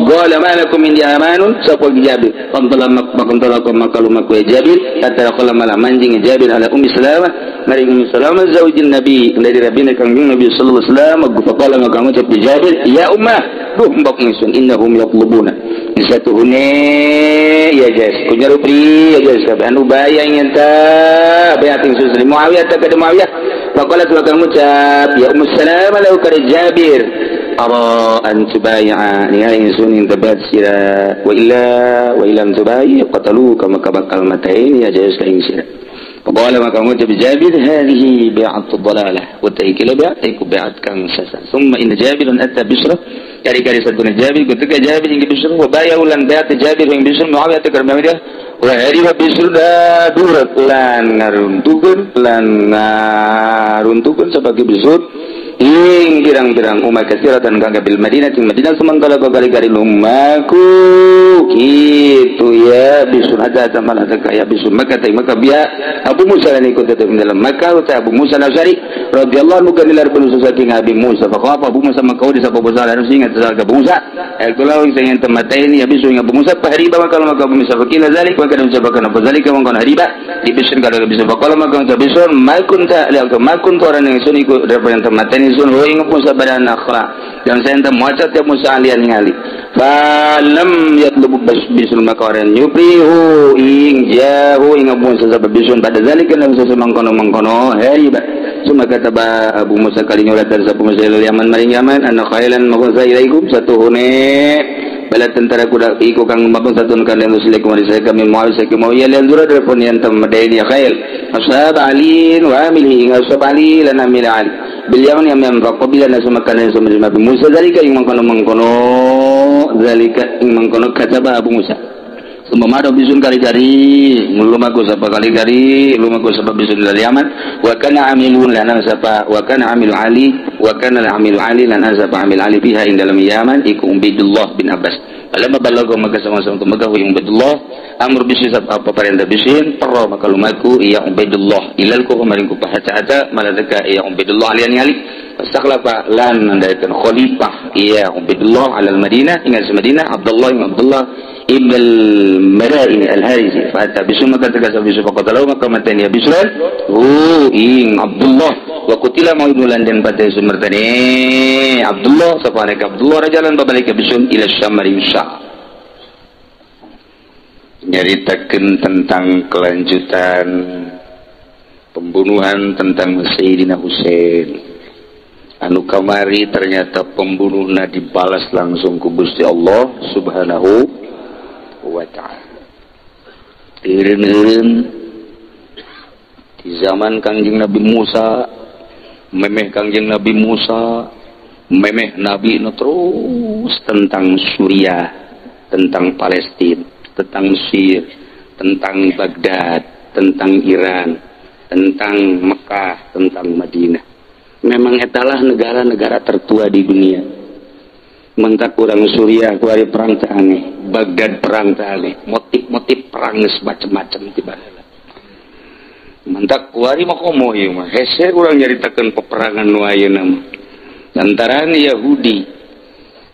qala malakum min amanun sapa Jabir qantala makalu makwa Jabir kata qala mala manjing Jabir ala ummi Salamah mari ummi Salamah zaujin nabi dari rabbina kangjeng Nabi sallallahu alaihi wasallam qala maka ngucap Jabir ya ummah duh mbok ingsun innahum yaqlubuna isatuhune ya jas ujarupri ya jas anu bayang enta bayating susri Muawiyah ta kada Muawiyah faqala maka ngucap ya ummi Salamah lau kada Jabir ara an tubay'a ni ingsun in tabat sira wa illam tubay'i qataluka maka bakal matain ya jas kaing sira faqala maka ngucap Jabir hadhihi bi'at dhalalah wa taikila bi'atiku bi'at kang sasa thumma inna Jabirun atta bisra dari saduna Jabir ketika Jabir ing bisra wa bay'u lan bi'at Jabir ing bisra Muawiyah takar Muawiyah wa hariba bisra durat lan ngaruntukeun sebagai bisur ing pirang-pirang umat kasiratan kang bil Madinah ting Madinah sementara kali-kali lumaku kitu ya bisun ada tamala kaya bisun maka biya Abu Musa lan ikut tetap dalam Makkah uta Abu Musa Al-Asy'ari radhiyallahu anhu kanilar bin saking Abi Musa faqafa Abu Musa makau di sapa Musa lan singat saga Abu Musa ekulau sing tematain ya bisun Abu Musa hariba maka Abu Musa fakila zalik maka ucapakan apa zalik maka hariba di bisun kada bisun faqala maka bisun makunta orang yang sun ikut daripada yang tematain sun ho ing Musa badan akhra dan saya enta muacat ya Musa alian ngali falam yatlubu bisul makaran yuprihu ing jahu ing Musa sabab bisun pada zalika lan mangkono hariba summa kataba Abu Musa kali nyolat dari Abu Musa Yaman maring Yaman ana khailan maghza ilaikum satuhune bala tentara kuda iku kang mabung satun kan muslikum wa saya kami Muawiyah mau ya lan dura telepon yang tamadaini khail ashab Ali wa amili ashab Ali lan amil Ali beliau yang membaqabila nasmakan sama Abu Musa zalika ing mangkono zalika ing mangkono kataba Abu Musa sumamado bisun kali-kali lumaku sapa kali-kali lumaku sapa bisun dari Yaman wa kana amilun lana sapa wa kana amil Ali wa kana amil Ali lan sapa amil Ali fiha ing dalam Yaman iku Ubaidullah bin Abbas alam balago maka sama-sama tumaga ing Ubaidullah amr bisin apa perintah bisin perro maka lumaku iya Ubaidullah ilal ko maring ku pahaca maladaka iya Ubaidullah ali fastakhlafa lan ndaikan khalifah iya Ubaidullah ala al-Madinah ing Madinah Abdullah ibn al-Mara'i al-Harisi fata bisu maka tegas bisu faqatalau maka matani bisran ing Abdullah wa kutila maudulan dan pada sumertani Abdullah safarik Abdullah rajalan babalik bisun ila Syam Syam. Nyaritakeun tentang kelanjutan pembunuhan tentang Sayyidina Husain. Anu kamari ternyata pembunuhna dibalas langsung ku Gusti Allah Subhanahu wa ta'ala. Eureun di zaman Kangjeng Nabi Musa, memeh Kangjeng Nabi Musa, memeh Nabi terus tentang Suriah, tentang Palestina, tentang Mesir, tentang Baghdad, tentang Iran, tentang Mekah, tentang Madinah. Memang etalah negara-negara tertua di dunia. Mentak kurang Suriah kuari perang teh aneh, Baghdad perang teh aneh, motif-motif perang geus macam-macam tiba. Mentak kuari mah komo ieu mah. Hese urang nyaritakeun peperangan nu ayeuna mah. Lantaran Yahudi,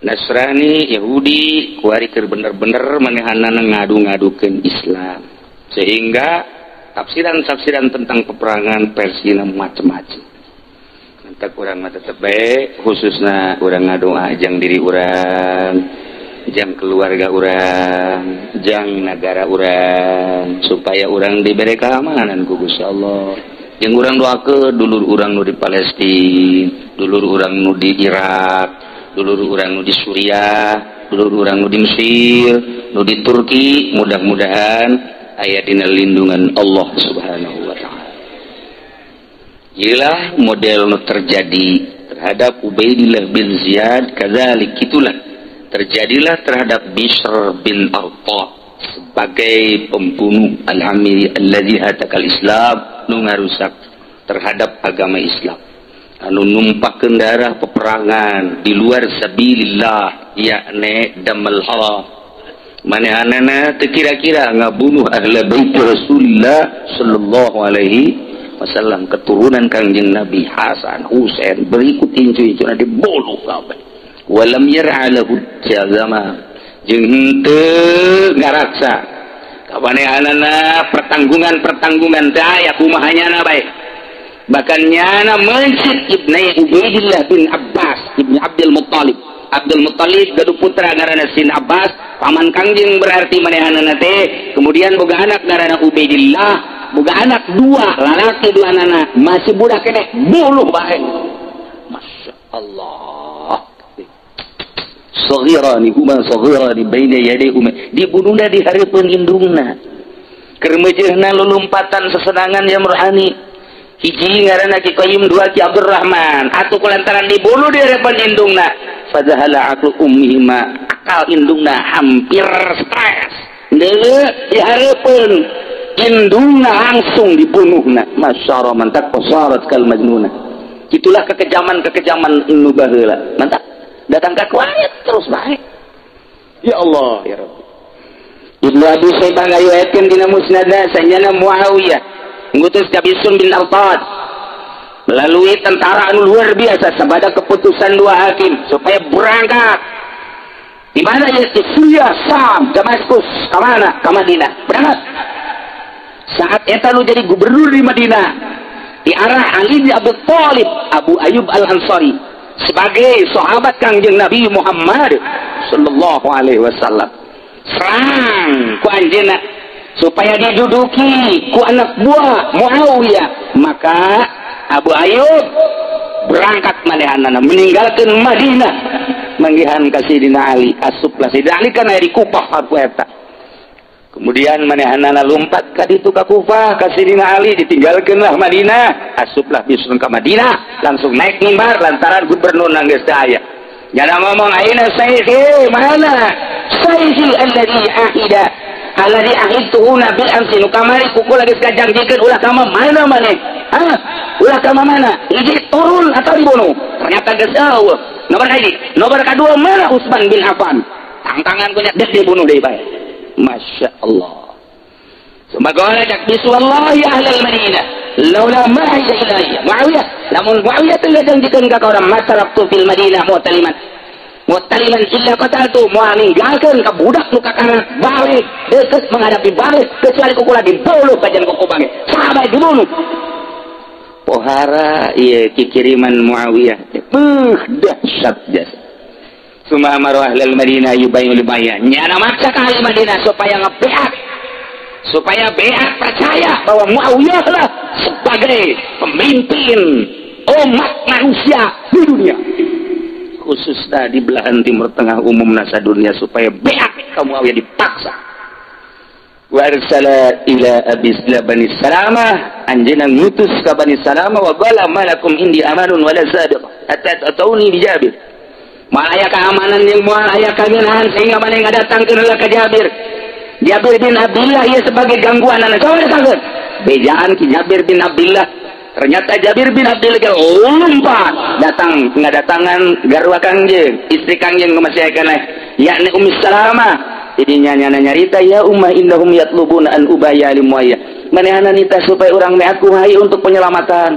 Nasrani, Yahudi kuari keur bener-bener manehanana ngadu-ngadukeun Islam. Sehingga tafsiran-tafsiran tentang peperangan Persina macam-macam. Entah kurang mata tebe khususnya kurang ngadoa jang diri urang, jang keluarga urang, jang negara urang supaya urang diberi keamanan ku Gusti Allah. Jeung urang doakeun dulur urang nu di Palestina, dulur urang nu di Irak, dulur urang nu di Suriah, dulur urang nu di Mesir, nu di Turki, mudah-mudahan aya dina lindungan Allah Subhanahu wa taala. Inilah model yang terjadi terhadap Ubaidillah bin Ziyad, kadzalik itulah terjadilah terhadap Bishr bin Arta sebagai pembunuh al-amiri alladzi hatakal Islam nu ngarusak terhadap agama Islam, anu numpahkeun darah peperangan di luar sabilillah, yakni damal haram. Manehanana teu kira-kira ngabunuh ahli bait Rasulullah sallallahu alaihi wasallam, keturunan Kangjeng Nabi Hasan, Husain, berikut incu-incuna diboluh kabeh. Walam yar'alahu jazama, jeung henteu ngaraksa kabanehanana pertanggungan teh aya kumahanyana bae. Bahkan nyana mencit Ibnu Ubaidillah bin Abbas, Ibnu Abdul Muttalib. Abdul Muttalib gaduh putra ngaranna Sin Abbas, paman Kangjeng berarti manehanana teh. Kemudian boga anak ngaranna Ubaidillah, boga anak dua, lalaki dua anak, masih budak kene buluh bae. Masya Allah. Saghirani huma saghirani baina yaday dibunuhna di hareupeun indungna. Keur meujeuhna lulumpatan sesenangan yang rohani. Hiji ngaranna Ki Qayyim, dua Ki Abdurrahman. Atuh kulantaran dibunuh di hareupeun indungna. Fadzahala aqlu ummihima, akal indungna hampir stres. Deuleu di hareupeun indungna langsung dibunuhna. Masyaallah, mantak pasarat kal majnuna. Itulah kekejaman-kekejaman nu baheula. Mantak datang ke kuayat terus baik. Ya Allah ya Rabbi. Ibnu Abi Syaibah ngariwayatkeun dina musnadna sanyana Muawiyah ngutus ka Bishr bin Artad melalui tentara anu luar biasa sabada keputusan dua hakim supaya berangkat di mana ya, di Syria, Sam, Damaskus, ke mana? Ke Madinah. Berangkat. Saat eta lu jadi gubernur di Madinah, di arah Ali bin Abi Thalib, Abu Ayyub Al-Ansari sebagai sahabat Kangjeng Nabi Muhammad sallallahu alaihi wasallam. Serang ku anjeunna supaya diduduki ku anak buah Muawiyah. Maka Abu Ayyub berangkat manehanana meninggalkan Madinah manggihan ka Sayyidina Ali. Asuplah Sayyidina Ali kan aya di Kufah harpu eta. Kemudian manehanana lompat ka ditu ka Kufah ka Sayyidina Ali, ditinggalkeunlah Madinah. Asuplah Bishr ka Madinah, langsung naik mimbar lantaran gubernur nang geus teu aya. Jangan ngomong ayeuna sayyidi mana? Sayyidi alladzi ahidtuhu bil amsi nu kamari kuku lagi kajangjikeun ulah ka mana maneh? Hah? Ulah ka mana? Hiji turun atau dibunuh? Ternyata geus eueuh. Nomor hiji, nomor kedua mana Utsman bin Affan? Tangtangan punya dek dibunuh deui bae. Masya Allah. Semoga ajak biswallahi ahlal Madinah laula ma'ida ilayya Muawiyah, lamun Muawiyah teu janjikeun ka urang masaraktu fil Madinah mu'taliman illa qataltu, moal ninggalkeun ka budak nu kakana balik deukeut menghadapi balik kecuali kukula dibunuh kajian kuku bangke sahabat dibunuh. pohara iya kiriman Muawiyah dahsyat jasa summa amaru ahlal Madinah yubayul bayah nyana maksa ke ahli Madinah supaya ngebeat supaya beat percaya bahwa Muawiyah lah sebagai pemimpin umat manusia di dunia khususnya di belahan timur tengah umum nasa dunia supaya beat kamu Muawiyah dipaksa warsala ila abisla bani salamah anjena ngutus ke bani salamah wa qala malakum indi amanun wala sadiq atatauni bi Jabir malaya keamanan yang malaya kaginahan sehingga mana yang datang ke Jabir Jabir bin Abdullah ia sebagai gangguan anak kau datang bejaan ki Jabir bin Abdullah ternyata Jabir bin Abdullah ke umpat datang ngadatangan garwa kangjeng istri kangjeng masih kana yakni Ummu Salamah jadinya nyana nyarita ya ummah innahum yatlubuna an ubaya limuaya manehana nita supaya orang meatku hai untuk penyelamatan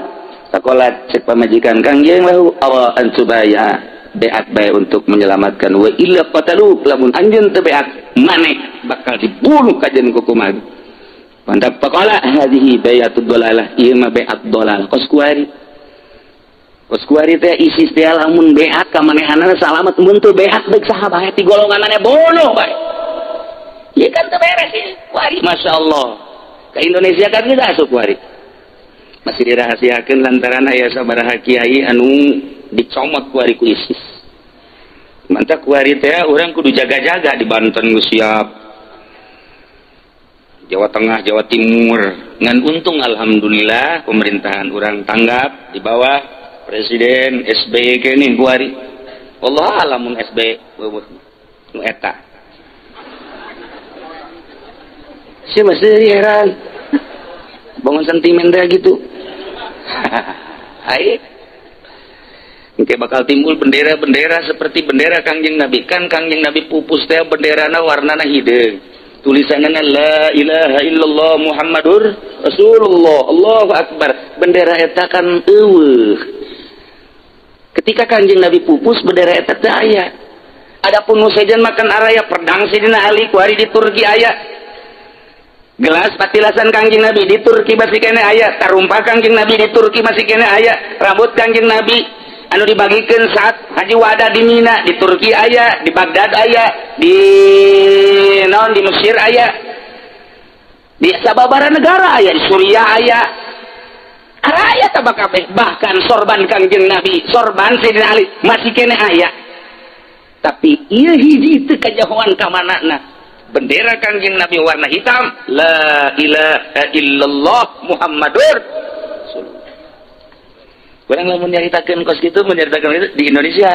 sakolat cek pamajikan kangjeng lahu awa an subaya beat bae untuk menyelamatkan wa illa qatalu lamun anjeun teu beat maneh bakal dibunuh kajen kukumaha mantap pakola hadhihi bayatud dolalah ieu mah beat dolal koskuari teh isis teh lamun beat ka manehana salamet mun teu beat beuk saha bae ti golonganana bono bae ieu kan teu beres ieu kuari masyaallah ka Indonesia kan geus asup kuari masih dirahasiakeun lantaran aya sabaraha kiai anu dicomot kuari ku ISIS mantap kuari teh urang kudu jaga-jaga di Banten geus siap Jawa Tengah Jawa Timur ngan untung alhamdulillah pemerintahan urang tanggap di bawah Presiden SBY kene kuari Allah alamun SBY nu eta sia masih heran bangun sentimen teh gitu hai engke bakal timbul bendera-bendera seperti bendera Kangjeng Nabi kan Kangjeng Nabi pupus teh benderana warnana hideung tulisanana la ilaha illallah Muhammadur Rasulullah Allahu Akbar bendera eta kan eueuh ketika Kangjeng Nabi pupus bendera eta teu aya adapun nu sejen makan araya pedang Sidina Ali kuari di Turki aya gelas patilasan Kangjeng Nabi di Turki masih kene aya tarumpah Kangjeng Nabi di Turki masih kene aya rambut Kangjeng Nabi anu dibagikeun saat Haji Wada di Mina di Turki aya di Baghdad aya di naon di Mesir aya di sababaraha negara aya di Suriah aya aya tabak kabeh bahkan sorban Kangjeng Nabi sorban Sayyidina Ali masih kene aya tapi ieu hiji teu kajahoan ka manana bendera Kangjeng Nabi warna hitam la ilaha illallah Muhammadur Rasulullah orang lamun nyaritakeun kos kitu menyaritakeun itu di Indonesia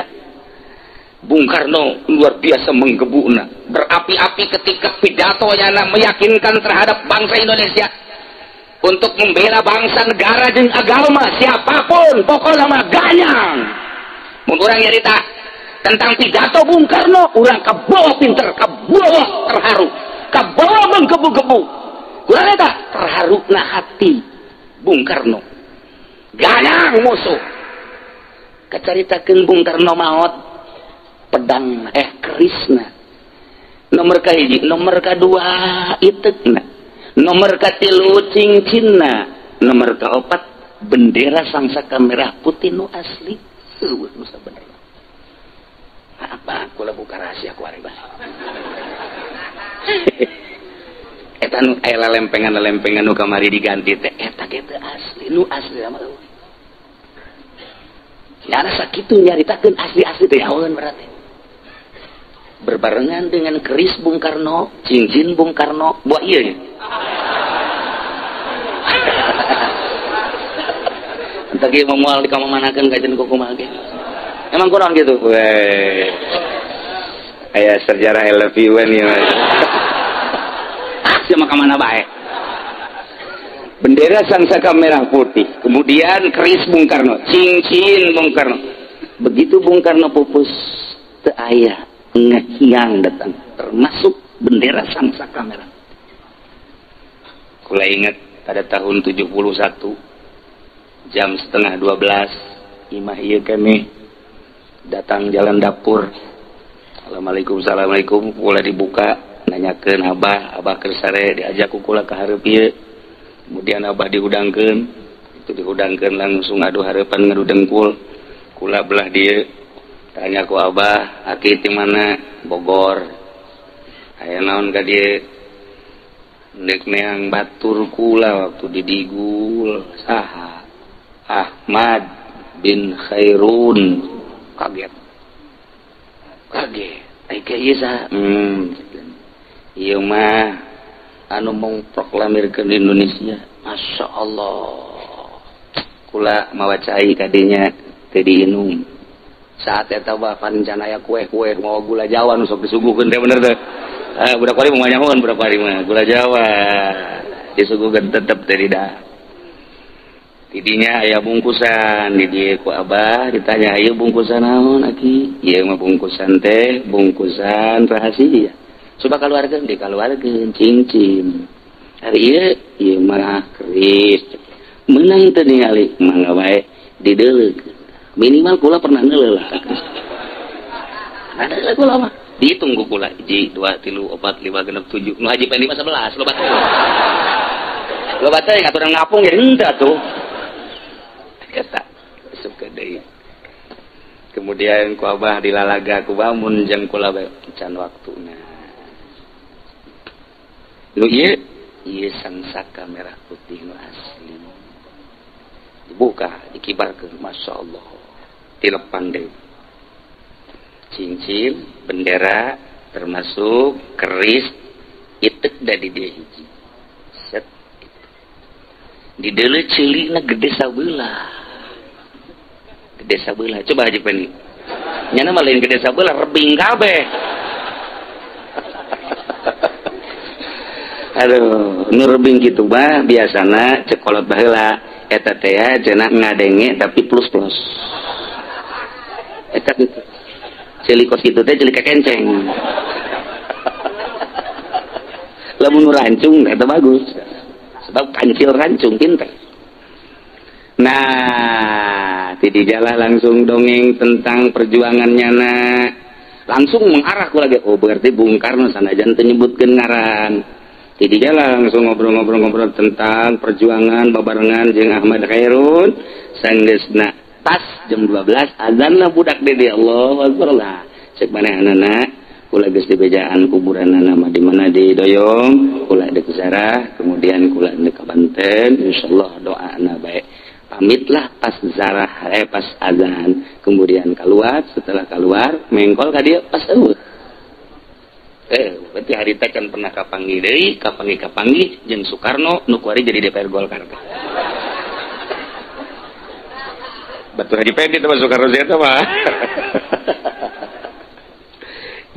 Bung Karno luar biasa menggebuna berapi-api ketika pidatonya meyakinkan terhadap bangsa Indonesia untuk membela bangsa negara jeung agama siapapun pokoknya mah ganyang mun urang nyarita tentang pidato Bung Karno urang kabawa pinter kabawa terharu kabawa menggebu-gebu urang eta terharuna hati Bung Karno ganyang musuh kacaritakeun Bung Karno maot pedang kerisna nomor kahiji nomor kadua itekna nomor katilu cincinna nomor kaopat bendera sangsaka merah putih nu asli eueuh nu sabener apa kula buka rahasia ku ari bah eta nu aya lempengan nu kamari diganti teh eta ge teu asli nu asli mah nyana sakitu nyaritakeun asli-asli teh yaeun berarti berbarengan dengan keris Bung Karno cincin Bung Karno buat ieu nya entah ge moal dikamanakeun kajen kumaha ge emang kurang gitu weh aya sejarah I love you nih cuma kemana baik bendera sangsaka merah putih kemudian keris Bung Karno cincin Bung Karno begitu Bung Karno pupus teu aya ngehiang datang termasuk bendera sangsaka merah kula ingat pada tahun 71 jam setengah 12 imah ieu kami datang jalan dapur Assalamualaikum kula dibuka nanyakeun abah keur sare diajak kula ka hareup ieu kemudian abah diudangkeun itu dihudangkeun langsung adu harapan ngadu dengkul kula belah dia tanya ku abah aki di mana Bogor aya naon ka dieu dek neang batur kula waktu di Digul saha Ahmad bin Khairun kaget ai ka ieu saha ieu mah anu mengproklamirkeun Indonesia Masya Allah kula mawa cai kadinya teu diinum saat eta bah pancanaya kue-kue mau gula Jawa nu sok disuguhkeun teh bener teh budak pari mah nyahoan budak pari mah gula Jawa disuguhkeun tetep teh dah tidinya aya bungkusan di dieu ku abah ditanya ieu bungkusan naon aki ieu mah bungkusan teh bungkusan rahasia coba kaluarkeun dikaluarkeun cincin hari ieu mah keris meunang teu ningali mangga wae dideuleuh minimal kula pernah neuleuh lah ada kula mah dihitung ku kula 1 2 3 4 5 6 7 nu haji pen 11 loba teh ngaturang ngapung ya henteu atuh eta sok deui kemudian ku abah dilalaga ku bamun jeung kula can waktuna lu ieu sangsaka merah putih nu asli dibuka dikibarkeun Masya Allah tilepan deh cincin bendera termasuk keris itek dari dia hiji set di deuleu ceulikna gede sabeula coba haji pendi nyana mah lain gede sabeula rebing kabeh aduh nu rebing kitu mah biasana cekolot baheula eta teh cenah ngadenge tapi plus eta gitu celikos kitu teh celik kenceng lamun rancung eta bagus sebab kancil rancung pinter nah tidi jalah langsung dongeng tentang perjuangannya langsung mengarah ku lagi oh berarti Bung Karno sanajan teu nyebutkeun ngaran jadi jalan langsung ngobrol tentang perjuangan babarengan jeung Ahmad Khairun sanggeusna pas jam 12 azanna budak dede Allahu Akbar lah ceuk manehanana kula geus di bejaan kuburanna mah di mana di Doyong kula deuk zarah kemudian kula deuk ka Banten insyaallah doana bae pamitlah pas zarah pas azan kemudian keluar setelah keluar mengkol ka dieu pas eueuh berarti hari teh kan pernah kapanggih deui kapanggih jeung Soekarno nu kuari jadi DPR Golkar betul Haji Pendi teman Soekarno eta mah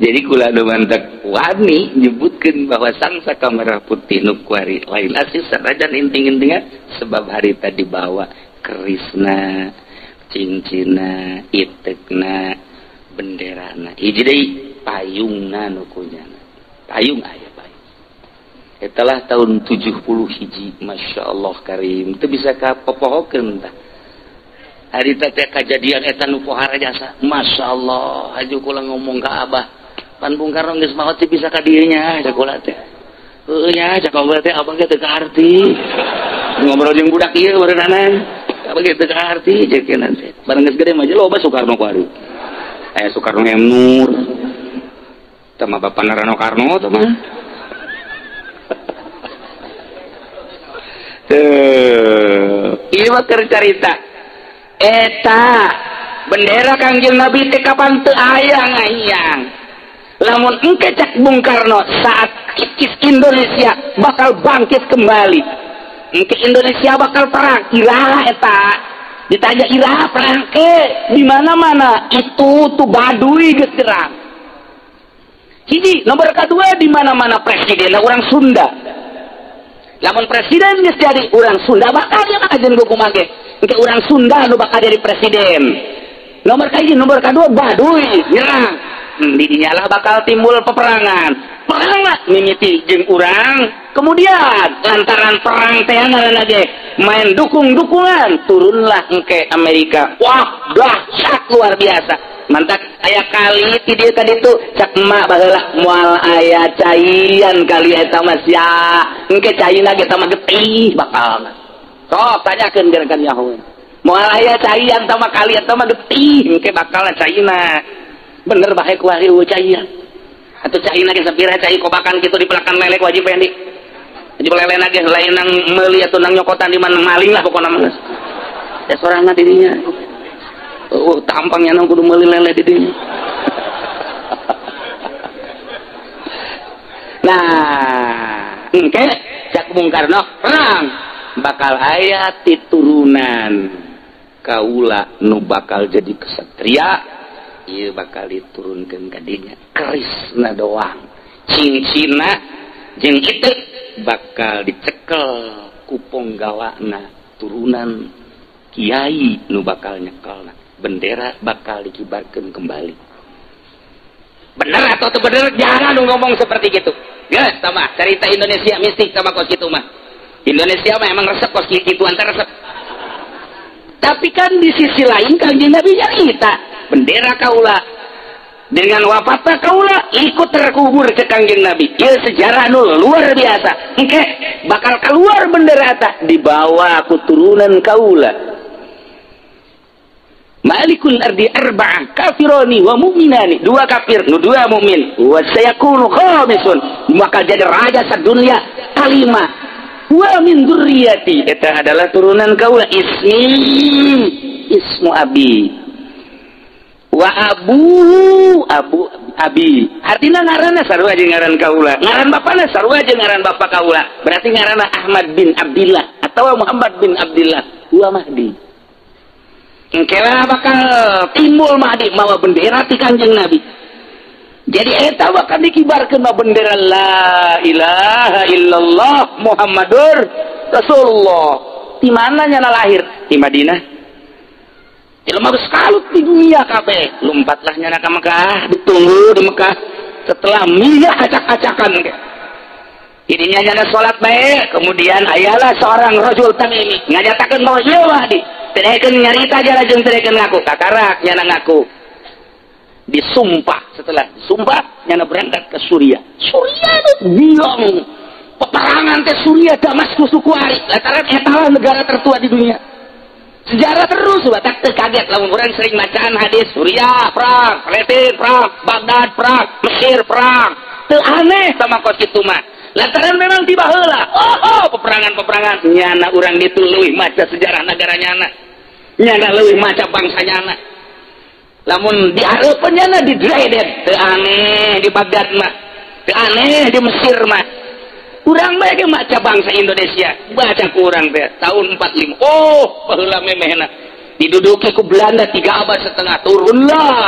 jadi kula nu mantek wani nyebutkeun bahwa sangsaka merah putih nu kuari lain asih sanajan inting-intingna sebab hari tadi bawa kerisna cincinna itekna benderana hiji deui payungna nu kunyana payung aya payung etalah tahun 70 hiji Masya Allah karim teu bisa kapopohokeun tah hari teh kejadian eta nu pohara jasa Masya Allah aju kula ngomong ka abah pan Bung Karno geus maot teh bisa ka dieu nya cak kula teh heueuh nya cak kula teh abang teh teu kaarti ngobrol jeung budak ieu berenana abang teh teu kaarti cekeun teh bareng geus gede mah loba Soekarno kuari aya Soekarno M Nur sama Bapak Narano Karno tuh mah ieu mah keur carita eta bendera Kangjeng Nabi teh kapan teu aya ngayang lamun engke cak Bung Karno saat kikis Indonesia bakal bangkit kembali engke Indonesia bakal perang iraha eta ditanya iraha perang ke di mana-mana itu tuh Baduy geus terang hiji nomor kedua di mana-mana presiden orang Sunda lamun presiden geus jadi orang Sunda bakal dia ajeun kumaha ge engke orang Sunda nu bakal jadi presiden nomor kahiji nomor kedua Baduy nyerang di dinyalah bakal timbul peperangan perang lah mimiti jeung urang kemudian lantaran perang teh ngaranna ge main dukung-dukungan turunlah engke Amerika wah dahsyat luar biasa mantak aya kali ti dieu tadi tu cak emak baheula moal aya caian kali eta mah sia engke caina ge tah mah getih bakal sok tanyakeun gerakan Yahud moal aya caian sama kalian sama getih ke bakal caina bener bae ku hari caian atuh caina ge sapira cai kobakan kitu di pelakan lelek wajib pendi jadi lelena ge lain nang meuli atuh nang nyokotan di mana maling lah pokona mah ya sorangan dirinya tampangnya nang kudu meuli lele di dinya nah engke cak Bung Karno perang bakal aya titurunan kaula nu bakal jadi kesatria ieu bakal diturunkeun ka dinya kerisna doang cincina jeung itu bakal dicekel ku ponggawana turunan kiai nu bakal nyekelna bendera bakal dikibarkeun kembali bener atau teu bener jangan nu ngomong seperti gitu geus tama cerita Indonesia mistik sama kos kitu mah Indonesia mah emang resep kos kitu antar resep tapi kan di sisi lain Kanjeng Nabi nyarita bendera kaula dengan wafatna kaula ikut terkubur ke Kanjeng Nabi ieu sejarah nu luar biasa engke bakal keluar bendera eta dibawa ku turunan kaula Malikul ardi arba'ah kafironi wa mu'minani dua kafir nu dua mukmin wa sayakunu khamisun bakal jadi raja sadunya kalima wa min dzurriyyati eta adalah turunan kaula ismu abi wa abu abi artina ngaranna sarua jeung ngaran kaula ngaran bapana sarua jeung ngaran bapa kaula berarti ngaranna Ahmad bin Abdillah atau Muhammad bin Abdillah wa Mahdi engkelah bakal timbul Mahdi mawa bendera ti Kanjeng Nabi jadi eta bakal dikibarkeun bendera la ilaha illallah Muhammadur Rasulullah di mana nyana lahir di Madinah jelema geus kalut di dunia kabeh lompatlah nyana ka Mekah ditunggu di Mekah setelah milah acak-acakan ininya nyana salat bae kemudian ayalah seorang rajul tamimi nganyatakeun bahwa ieu Mahdi terekeun nyarita aja lajeng terekeun ngaku kakarak nyana ngaku disumpah setelah disumpah nyana berangkat ke Suriah bilang peperangan teh Suriah Damaskus Kuari lantaran eta negara tertua di dunia sejarah terus batak teu kaget lamun urang sering bacaan hadis Suriah perang Palestina perang Baghdad perang Mesir perang teu aneh sama kos kitu mah lantaran memang di baheula peperangan nyana urang ditu leuwih maca sejarah negara nyana leuwih maca bangsa nyana lamun di hareupeun nyana di Dresden teu aneh di Baghdad mah teu aneh di Mesir mah urang bae ge maca bangsa Indonesia baca ku urang teh tahun 45 baheula memehna diduduki ku Belanda 3 abad setengah turunlah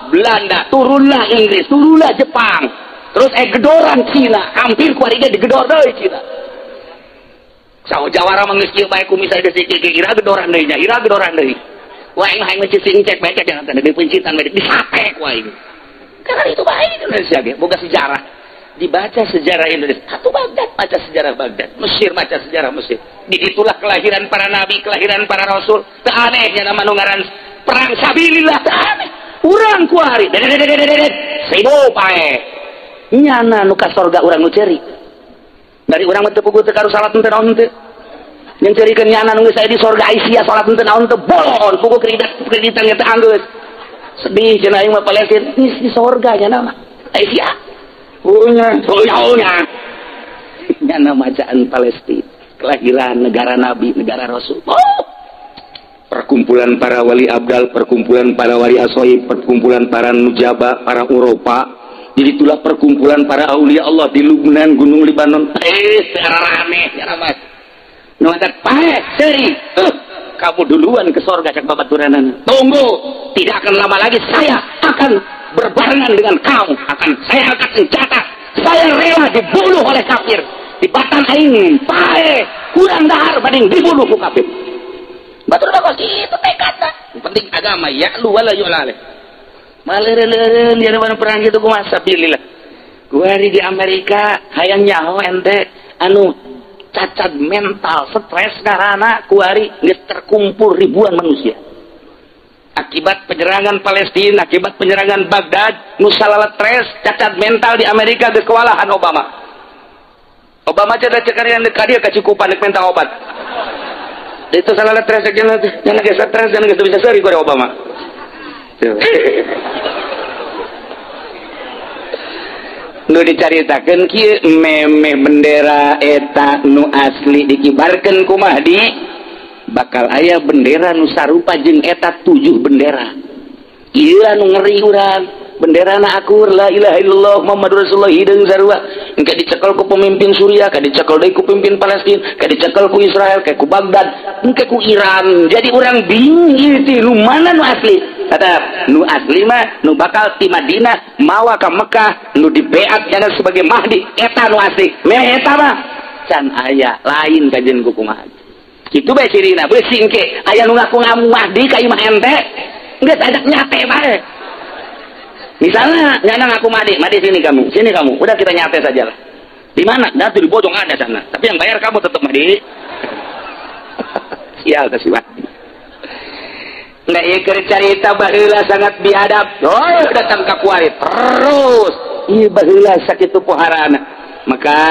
Belanda turunlah Inggris turunlah Jepang terus gedoran Cina hampir kuariga digedor deui Cina sawo jawara manggeus kieu bae ku misal geus ira gedoran deui nya ira gedoran deui wae hayang mencicing cek bae jangan tanda dipincitan bae disate ku aing karena itu bae Indonesia ge boga sejarah dibaca sejarah Indonesia atuh Baghdad baca sejarah Baghdad Mesir baca sejarah Mesir di itulah kelahiran para nabi kelahiran para rasul teu aneh nya nama nu ngaran perang sabilillah teu aneh urang kuari sibuk bae nyana nu ka sorga urang nu ceuri dari urang teu puguh teu karu salat teu naon teu yang ceurikeun nyana nu geus aya di sorga Aisyah salat teu naon teu bolon puguh kreditan teu anggeus sedih cenah aing mah Palestina di sorga nyana mah Aisyah punya nyana macaan Palestina kelahiran negara nabi negara rasul perkumpulan para wali abdal perkumpulan para wali asoib perkumpulan para nujaba para Eropa jadi itulah perkumpulan para aulia Allah di Lubnan Gunung Libanon secara rame ya mas nuantat pae seri kamu duluan ke sorga cak babaturanana tunggu tidak akan lama lagi saya akan berbarengan dengan kamu saya akan mencatat saya rela dibunuh oleh kafir di batan aing pae kurang dahar banding dibunuh ku kafir batur bagus itu tekadna penting agama ya lu wala yu'laleh maleureun dia mana perang gitu kumaha sabilillah gua di Amerika hayang nyaho ente anu cacat mental stres karena kuari geus terkumpul ribuan manusia akibat penyerangan Palestina akibat penyerangan Baghdad nusalalat stres cacat mental di Amerika geus kewalahan Obama cada cekarian deuk ka dieu kacukupan deuk minta obat itu salah stres jangan geus stres jangan geus bisa seri ku Obama. Tuh. Nu dicaritakeun kieu meme bendera eta nu asli dikibarkeun ku Mahdi bakal aya bendera nu sarupa jeung eta 7 bendera. Ieu anu ngeri urang. Benderana akur la ilaha illallah Muhammadur Rasulullah hideung sarua engke dicekel ku pemimpin Suriah ka dicekel deui ku pemimpin Palestina ka dicekel ku Israel ka ku Baghdad engke ku Iran jadi urang bingung ieu teh nu mana nu asli tetep nu asli mah nu bakal ti Madinah mawa ka Mekah nu dibeat cenah sebagai Mahdi eta nu asli meh eta mah can aya lain kajen ku kumaha kitu bae cirina beusi engke aya nu ngaku ngamu Mahdi ka imah ente geus adak nyate bae. Misalnya, nyana aku Mahdi sini kamu, udah kita nyate saja lah. Di mana? Nanti di Bojong ada sana. Tapi yang bayar kamu tetap Mahdi. Sial kasih Mahdi. Nggak ikut cerita baheula sangat biadab. Oh, datang ke kuari terus. Iya baheula sakitu poharana. Maka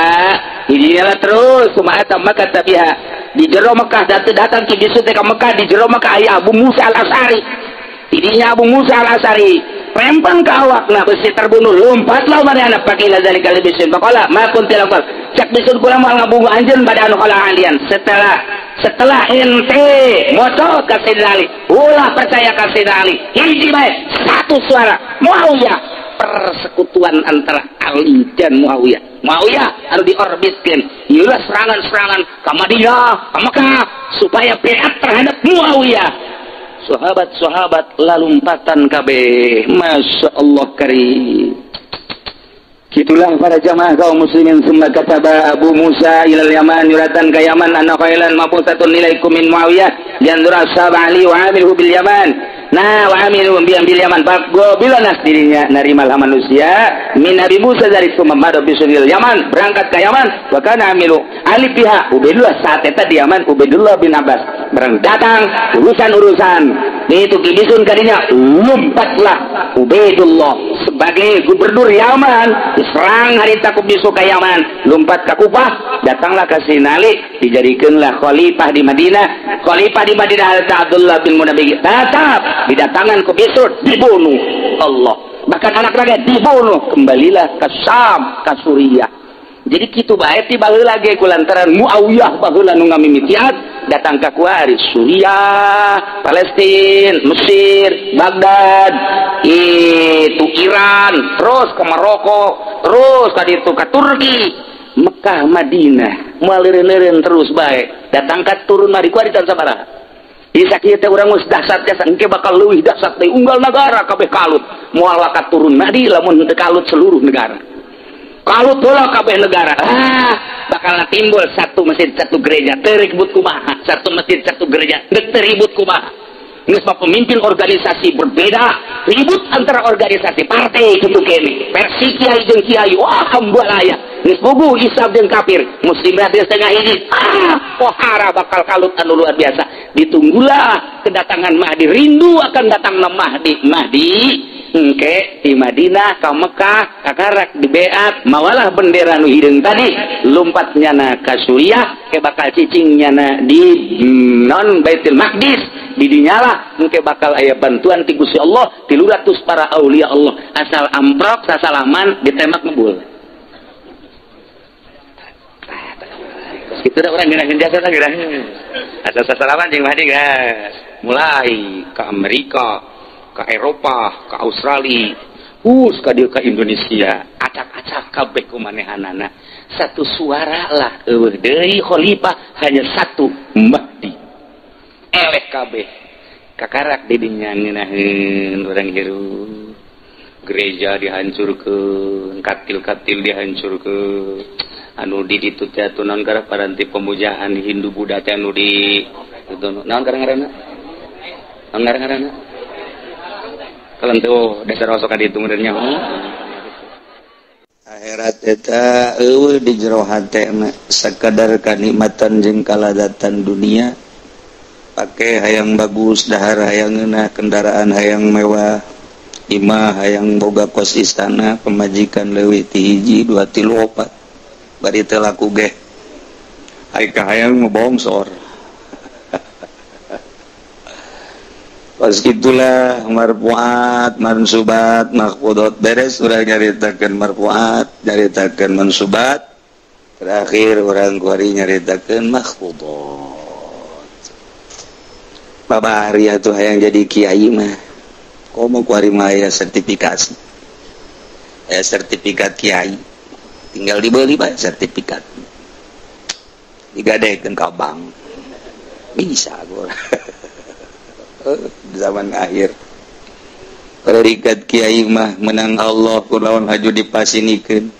inilah terus sumata maka tabiha di jero Mekah datang ke bisu teh ka Mekah di jero Mekah aya Abu Musa Al-Asy'ari. Tidinya Abu Musa Al-Asy'ari rempang ke awakna besi terbunuh lompatlah manehna pakai lazali kali bisun bakola makun tilakal cak bisun kula moal ngabungu anjeun pada anu kala alian setelah ente moco ka Sayyidina Ali ulah percaya ka Sayyidina Ali hiji bae satu suara Muawiyah persekutuan antara Ali dan Muawiyah anu diorbitkeun ieulah serangan-serangan ka Madinah ka Mekah supaya beat terhadap Muawiyah. Sahabat-sahabat lalumpatan kabeh, masya Allah karim. Itulah para jamaah kaum muslimin summa kataba Abu Musa ilal Yaman yuratan ka Yaman anna khailan mabusatun ilaikum min Muawiyah yandura ashab Ali wa amilhu bil Yaman. Nah, wa amilhu bil Yaman bila nas dirinya narimal manusia min Nabi Musa dari summa bisunil Yaman berangkat ke Yaman wa kana amilu Ali pihak Ubaidullah saat eta di Yaman Ubaidullah bin Abbas bareng datang urusan-urusan itu kibisun kadinya lompatlah Ubaidullah sebagai gubernur Yaman diserang harita kubisu ka Yaman lompat ka Kufah datanglah ke Sinali dijadikeunlah khalifah di Madinah Abdullah bin Munabi tetap didatangan kubisu dibunuh Allah bahkan anak raga dibunuh kembalilah ke Syam ke Suriah jadi kitu bae ti baheula ge kulantaran Muawiyah baheula nu ngamimitian datang ka kuari Suriah, Palestina, Mesir, Baghdad, itu Iran, terus ke Maroko, terus ka ditu ka Turki, Mekah, Madinah, moal leureun terus bae. Datang ka turun mari kuari tan sabaraha. Di sakieu teh urang geus dahsyat jasa engke bakal leuwih dahsyat teh unggal negara kabeh kalut. Moal wakat turun madi lamun teu kalut seluruh negara. Kalut heula kabeh negara. Bakal timbul satu masjid satu gereja teribut kumaha satu masjid satu gereja teribut kumaha geus pemimpin organisasi berbeda ribut antara organisasi partai kitu kene versi kiai jeung kiai wah hambalaya geus bogu isab jeung kafir muslim radio setengah ini pohara bakal kalut anu luar biasa ditunggulah kedatangan Mahdi rindu akan datangna Mahdi engke di Madinah ka Mekah kakarak di beat mawalah bendera nu hideung tadi lompat nyana ka Suriah ke bakal cicing nyana di non Baitul Maqdis di dinyala engke bakal aya bantuan ti Gusti Allah ti luratus para aulia Allah asal amprok sasalaman ditembak ngebul kitu da urang geuna jasa teh geura asal sasalaman jeung Mahdi gas mulai ke Amerika ke Eropa, ke Australia, ka dieu ka Indonesia, acak-acak kabeh kumanehanana. Satu suara lah, eueuh deui khalifah hanya satu Mahdi. Eleh kabeh. Kakarak di dinya ngeunaheun urang hirup. Gereja dihancurkeun, katil-katil dihancurkeun. Anu di ditu teh atuh naon gara paranti pemujaan Hindu Buddha teh anu di naon ngaranna? Naon ngaranna? Kalentu dasar osok ka ditu benernya akhirat eta eueuh di jero hate mah sakadar kanikmatan jeung kaladatan dunia pake hayang bagus dahar hayang ngeunah kendaraan hayang mewah imah hayang boga kos istana pemajikan leuwih ti hiji 2 3 4 bari teu laku ge ai ka hayang ngebongsor pas gitulah marfuat mansubat mahfudot beres urang nyaritakeun marfuat nyaritakeun mansubat terakhir urang kuari nyaritakeun mahfudot babari atuh hayang jadi kiai mah komo kuari mah aya sertifikasi sertifikat kiai tinggal dibeli bae sertifikat digadekeun ka bank bisa gua zaman akhir predikat kiai mah menang Allah kunaon haju dipasinikeun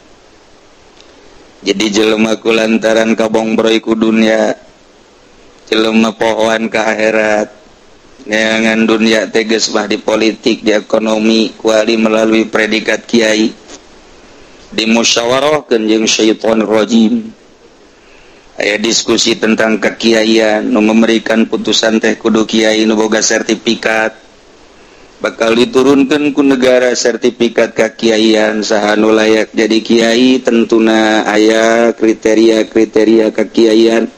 jadi jelema kulantaran kabongbroy ku dunya jelema pohoan ka akhirat neangan dunya teges mah di politik di ekonomi kuali melalui predikat kiai dimusyawarahkeun jeung syaitonir rajim aya diskusi tentang kekiaian nu memberikan putusan teh kudu kiai nu boga sertifikat bakal diturunkeun ku negara sertifikat kekiaian saha nu layak jadi kiai tentuna aya kriteria-kriteria kekiaian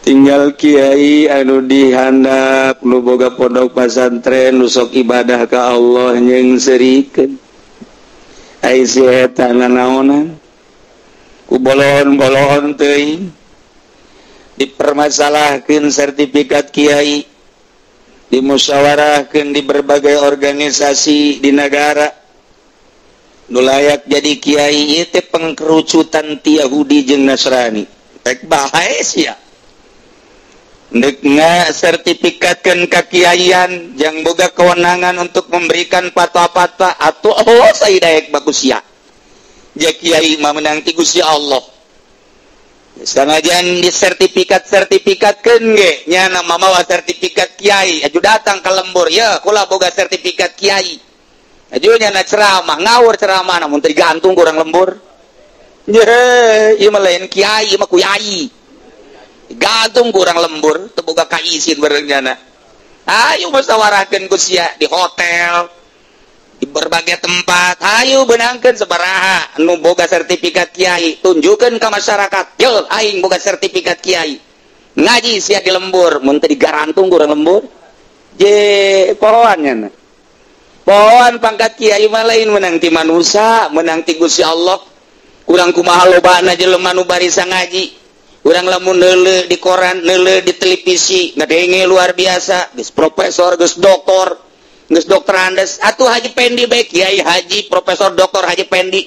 tinggal kiai anu dihandap nu boga pondok pesantren nu sok ibadah ka Allah jeung serikeun ai si eta nanaonan ku bolon-bolon teuing dipermasalahkeun sertifikat kiai dimusyawarahkeun di berbagai organisasi di negara nu layak jadi kiai ieu teh pengkerucutan ti Yahudi jeung Nasrani tek bae sia neuk sertifikatkeun kakiaian jang boga kewenangan untuk memberikan fatwa-fatwa atuh Allah saidaek bagus sia ja kiai mah menang ti Gusti Allah sanajan di sertifikatkeun ge nya nama mawa sertifikat kiai aju datang ka lembur ya kula boga sertifikat kiai aju nya na ceramah ngawur ceramah namun teu digantung ku urang lembur ye ieu mah lain kiai ieu mah kuyai gantung ku urang lembur teu boga kaisin bereungna ayo musyawarahkeun ku sia di hotel di berbagai tempat ayo benangkeun sabaraha nu boga sertifikat kiai tunjukkeun ka masyarakat yeuh aing boga sertifikat kiai ngaji sia di lembur mun teu digarantung ku urang lembur je pohoan nya pohoan pangkat kiai mah lain menang ti manusia menang ti Gusti Allah urang kumaha lobana jelema nu barisa ngaji urang lamun neuleuh di koran neuleuh di televisi ngadenge luar biasa geus profesor geus doktor geus dokter Andes atuh Haji Pendi bae Kiai Haji Profesor Doktor Haji Pendi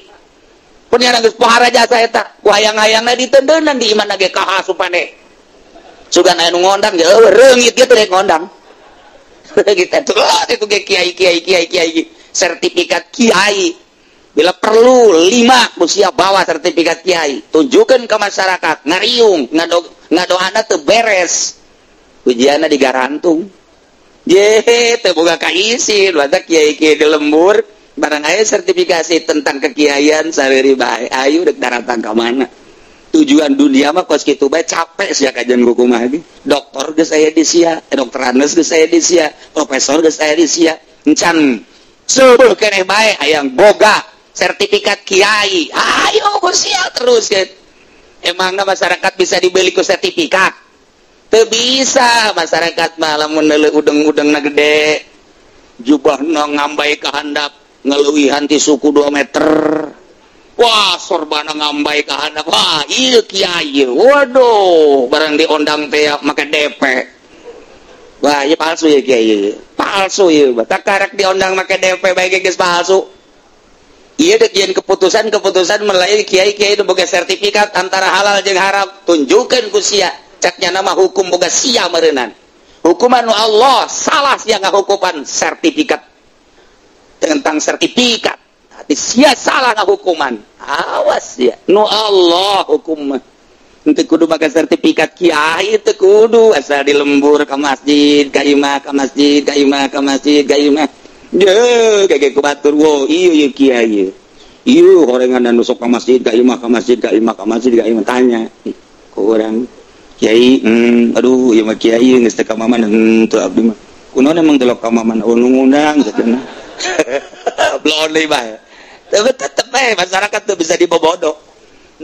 pun nyana geus pohara jasa eta ku hayang-hayangna ditendeunan di imana ge kaha supane sugan aya nu ngondang ge reungit ge teh rek ngondang kita tuh itu ge kiai sertifikat kiai bila perlu 5 usia bawa sertifikat kiai tunjukkeun ke masyarakat ngariung ngadoana teu beres ujianna digarantung ye teu boga kaisin wadah kiai-kiai di lembur barang aya sertifikasi tentang kekiaian sareuri bae ayo deuk daratang ka mana tujuan dunia mah kos kitu bae capek sia kajian kumaha ge doktor geus aya di sia dokter Anes geus aya di sia profesor geus aya di sia encan seueuh keneh bae hayang boga sertifikat kiai ayo ku sia terus ya emangna masyarakat bisa dibeli ku sertifikat teu bisa masyarakat mah lamun neuleuh udeng-udengna gede jubahna ngambai ka handap ngeleuwihan ti suku 2 meter wah sorbana ngambai ka handap wah ieu kiai waduh barang diondang teh make DP wah ieu palsu ya kiai palsu ieu tak karek diondang make DP bae geus palsu ieu deuk yen keputusan melalui kiai-kiai nu boga sertifikat antara halal jeung haram tunjukkeun ku sia caknya nama hukum boga sia meureunnan hukuman nu Allah salah sia ngahukuman sertifikat tentang sertifikat hati sia salah ngahukuman awas ya nu Allah hukum henteu kudu make sertifikat kiai teu kudu asal di lembur ka masjid ka imah ka masjid ka imah ka masjid ka imah ye kage ku batur wo ieu kiai ieu horengan anu sok ka masjid ka imah ka masjid ka imah ka masjid ka imah tanya ku urang kiai aduh ieu mah kiai geus teu ka maman teu abdi mah kunaon emang teu ka maman ngundang cenah blon deui bae tapi tetep bae masyarakat teu bisa dibobodo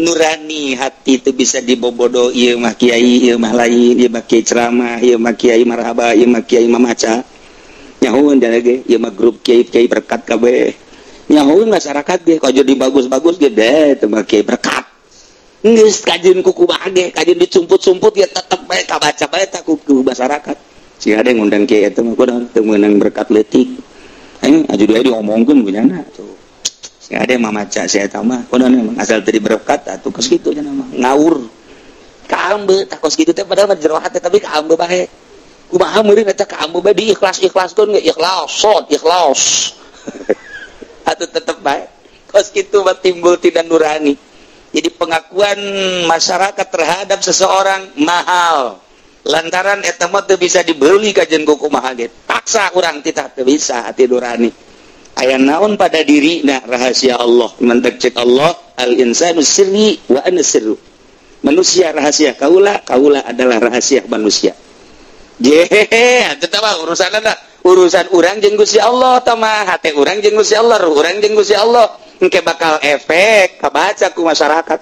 nurani hati teu bisa dibobodo ieu mah kiai ieu mah lain ieu mah kiai ceramah ieu mah kiai marhaba ieu mah kiai mamaca nyahuan dan lagi ya mah grup kiai berkat kabeh nyahuan masyarakat ge kalau jadi bagus-bagus ge deh teu kiai berkat geus kajeun kuku bage kajeun dicumput-cumput ya tetep bae kabaca bae tak kuku masyarakat si ada ngundang kiai eta mah kudu teu meunang berkat leutik aing aju deui diomongkeun punyana tuh si ada mah maca si eta mah kudu asal teu berkat atuh kos kitu cenah mah ngawur kaambe tak kos kitu teh padahal mah jero hate tapi kaambe bae kumaha meureun eta kaambe bae diikhlas-ikhlaskeun ge ikhlas atuh tetep bae kos kitu mah timbul tidak nurani. Jadi pengakuan masyarakat terhadap seseorang mahal lantaran eta mah teu bisa dibeli kajen kumaha ge paksa urang titah teu bisa hati nurani aya naon pada dirina rahasia Allah mantek cek Allah al insanu sirri wa ana sirru manusia rahasia kaula adalah rahasia manusia eta mah urusan urang jeung Gusti Allah tah mah hate urang jeung Gusti Allah ruh urang jeung Gusti Allah engke bakal efek kabaca ku masyarakat